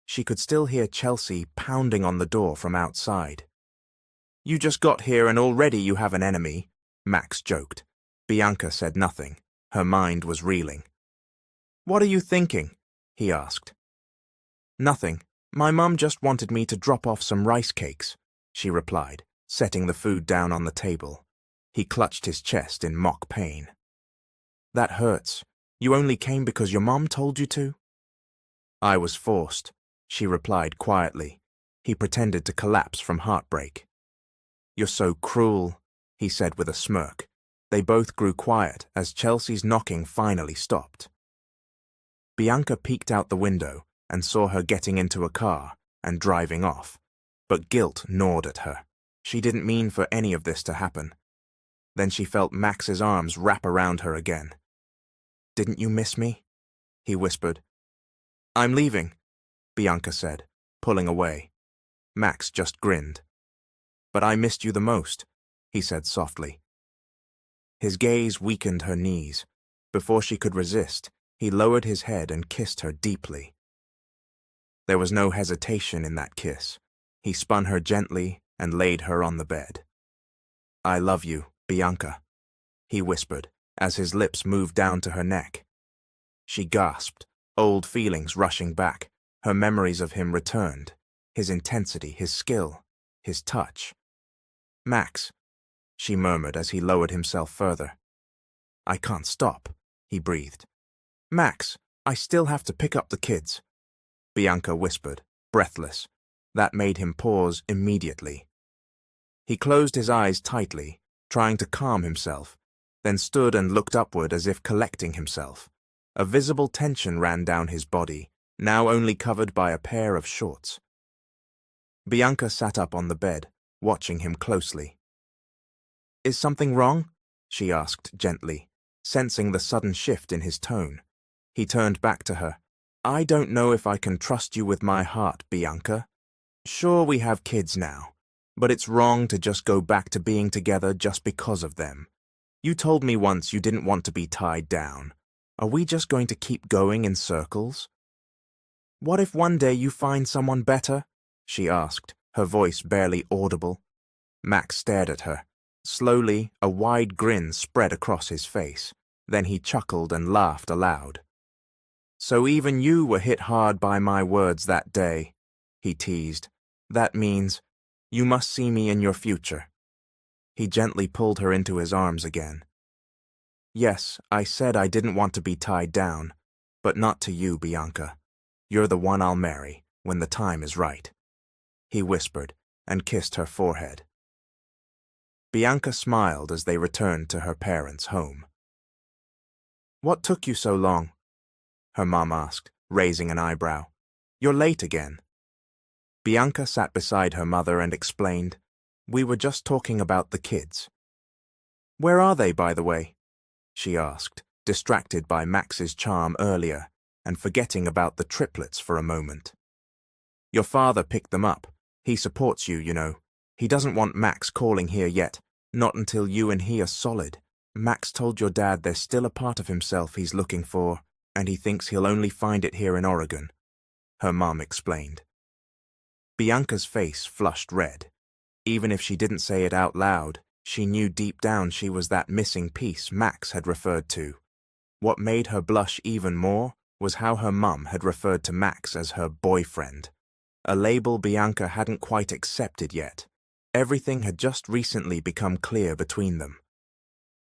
She could still hear Chelsea pounding on the door from outside. You just got here and already you have an enemy, Max joked. Bianca said nothing. Her mind was reeling. What are you thinking? He asked. Nothing. My mum just wanted me to drop off some rice cakes, she replied, setting the food down on the table. He clutched his chest in mock pain. That hurts. You only came because your mom told you to? I was forced, she replied quietly. He pretended to collapse from heartbreak. You're so cruel, he said with a smirk. They both grew quiet as Chelsea's knocking finally stopped. Bianca peeked out the window and saw her getting into a car and driving off, but guilt gnawed at her. She didn't mean for any of this to happen. Then she felt Max's arms wrap around her again. Didn't you miss me? He whispered. I'm leaving, Bianca said, pulling away. Max just grinned. But I missed you the most, he said softly. His gaze weakened her knees. Before she could resist, he lowered his head and kissed her deeply. There was no hesitation in that kiss, He spun her gently and laid her on the bed. "I love you, Bianca," he whispered as his lips moved down to her neck. She gasped, old feelings rushing back. Her memories of him returned, his intensity, his skill, his touch. "Max," she murmured as he lowered himself further. "I can't stop," he breathed. "Max, I still have to pick up the kids," Bianca whispered, breathless. That made him pause immediately. He closed his eyes tightly, trying to calm himself, then stood and looked upward as if collecting himself. A visible tension ran down his body, now only covered by a pair of shorts. Bianca sat up on the bed, watching him closely. "Is something wrong?" she asked gently, sensing the sudden shift in his tone. He turned back to her. "I don't know if I can trust you with my heart, Bianca. Sure, we have kids now, but it's wrong to just go back to being together just because of them. You told me once you didn't want to be tied down. Are we just going to keep going in circles?" "What if one day you find someone better?" she asked, her voice barely audible. Max stared at her. Slowly, a wide grin spread across his face. Then he chuckled and laughed aloud. "So even you were hit hard by my words that day," he teased. "That means you must see me in your future." He gently pulled her into his arms again. "Yes, I said I didn't want to be tied down, but not to you, Bianca. You're the one I'll marry when the time is right," he whispered and kissed her forehead. Bianca smiled as they returned to her parents' home. "What took you so long?" her mom asked, raising an eyebrow. "You're late again." Bianca sat beside her mother and explained, "We were just talking about the kids." "Where are they, by the way?" she asked, distracted by Max's charm earlier and forgetting about the triplets for a moment. "Your father picked them up. He supports you, you know. He doesn't want Max calling here yet, not until you and he are solid. Max told your dad there's still a part of himself he's looking for, and he thinks he'll only find it here in Oregon," her mom explained. Bianca's face flushed red. Even if she didn't say it out loud, she knew deep down she was that missing piece Max had referred to. What made her blush even more was how her mum had referred to Max as her boyfriend, a label Bianca hadn't quite accepted yet. Everything had just recently become clear between them.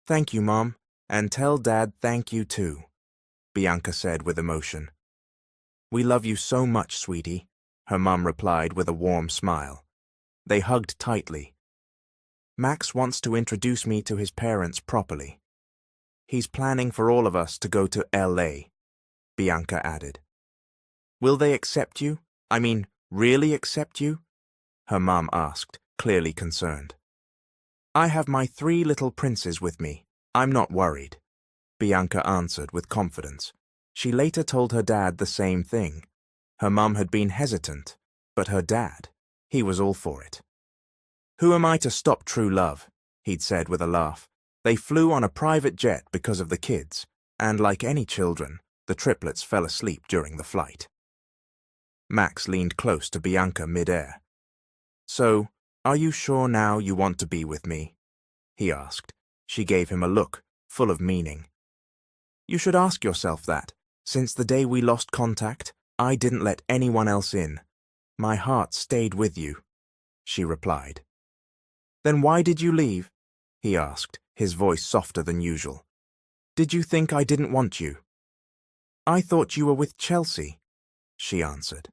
"Thank you, Mom, and tell Dad thank you too," Bianca said with emotion. "We love you so much, sweetie," her mum replied with a warm smile. They hugged tightly. "Max wants to introduce me to his parents properly. He's planning for all of us to go to LA, Bianca added. "Will they accept you? I mean, really accept you?" her mom asked, clearly concerned. "I have my 3 little princes with me. I'm not worried," Bianca answered with confidence. She later told her dad the same thing. Her mum had been hesitant, but her dad, he was all for it. "Who am I to stop true love?" he'd said with a laugh. They flew on a private jet because of the kids, and like any children, the triplets fell asleep during the flight. Max leaned close to Bianca mid-air. "So, are you sure now you want to be with me?" he asked. She gave him a look, full of meaning. "You should ask yourself that. Since the day we lost contact, I didn't let anyone else in. My heart stayed with you," she replied. "Then why did you leave?" he asked, his voice softer than usual. "Did you think I didn't want you?" "I thought you were with Chelsea," she answered.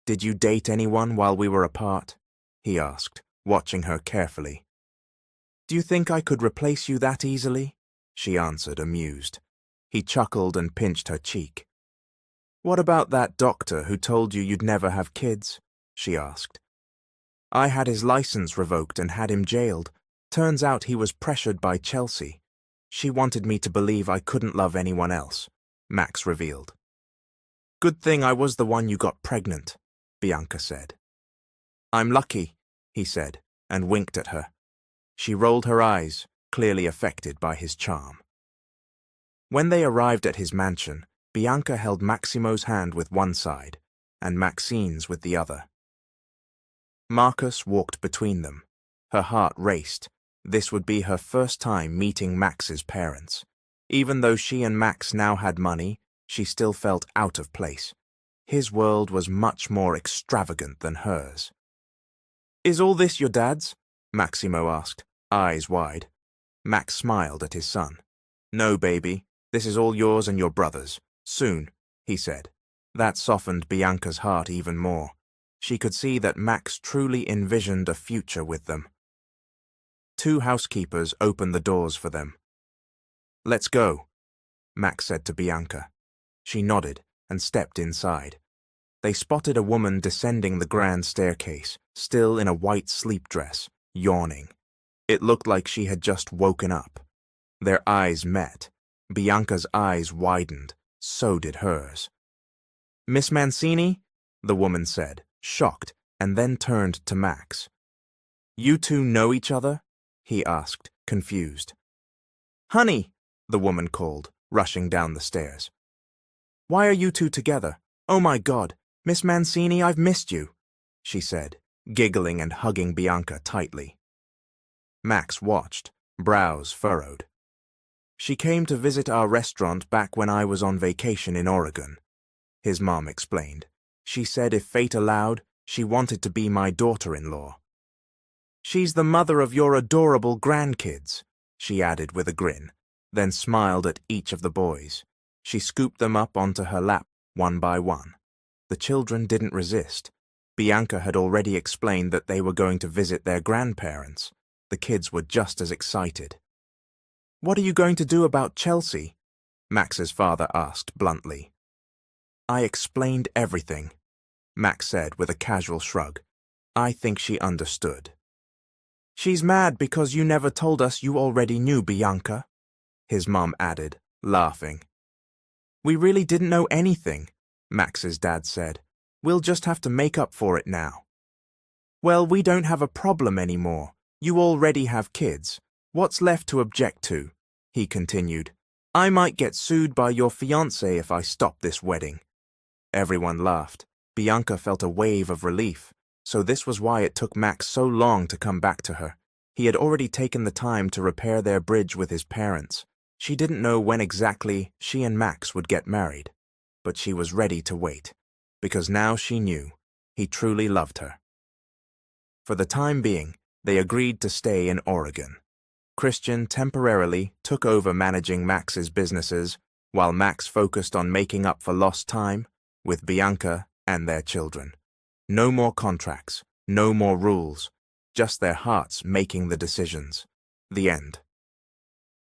"Did you date anyone while we were apart?" he asked, watching her carefully. "Do you think I could replace you that easily?" she answered, amused. He chuckled and pinched her cheek. "What about that doctor who told you you'd never have kids?" she asked. "I had his license revoked and had him jailed. Turns out he was pressured by Chelsea. She wanted me to believe I couldn't love anyone else," Max revealed. "Good thing I was the one you got pregnant," Bianca said. "I'm lucky," he said, and winked at her. She rolled her eyes, clearly affected by his charm. When they arrived at his mansion, Bianca held Maximo's hand with one side and Maxine's with the other. Marcus walked between them. Her heart raced. This would be her first time meeting Max's parents. Even though she and Max now had money, she still felt out of place. His world was much more extravagant than hers. "Is all this your dad's?" Maximo asked, eyes wide. Max smiled at his son. "No, baby. This is all yours and your brother's. Soon," he said. That softened Bianca's heart even more. She could see that Max truly envisioned a future with them. Two housekeepers opened the doors for them. "Let's go," Max said to Bianca. She nodded and stepped inside. They spotted a woman descending the grand staircase, still in a white sleep dress, yawning. It looked like she had just woken up. Their eyes met. Bianca's eyes widened. So did hers. "Miss Mancini?" the woman said, shocked, and then turned to Max. "You two know each other?" he asked, confused. "Honey," the woman called, rushing down the stairs. "Why are you two together? Oh my God, Miss Mancini, I've missed you," she said, giggling and hugging Bianca tightly. Max watched, brows furrowed. "She came to visit our restaurant back when I was on vacation in Oregon," his mom explained. "She said if fate allowed, she wanted to be my daughter-in-law." "She's the mother of your adorable grandkids," she added with a grin, then smiled at each of the boys. She scooped them up onto her lap one by one. The children didn't resist. Bianca had already explained that they were going to visit their grandparents. The kids were just as excited. "What are you going to do about Chelsea?" Max's father asked bluntly. "I explained everything," Max said with a casual shrug. "I think she understood." "She's mad because you never told us you already knew, Bianca," his mom added, laughing. "We really didn't know anything," Max's dad said. "We'll just have to make up for it now." "Well, we don't have a problem anymore. You already have kids. What's left to object to?" he continued. "I might get sued by your fiancé if I stop this wedding." Everyone laughed. Bianca felt a wave of relief. So this was why it took Max so long to come back to her. He had already taken the time to repair their bridge with his parents. She didn't know when exactly she and Max would get married, but she was ready to wait, because now she knew he truly loved her. For the time being, they agreed to stay in Oregon. Christian temporarily took over managing Max's businesses, while Max focused on making up for lost time with Bianca and their children. No more contracts, no more rules, just their hearts making the decisions. The end.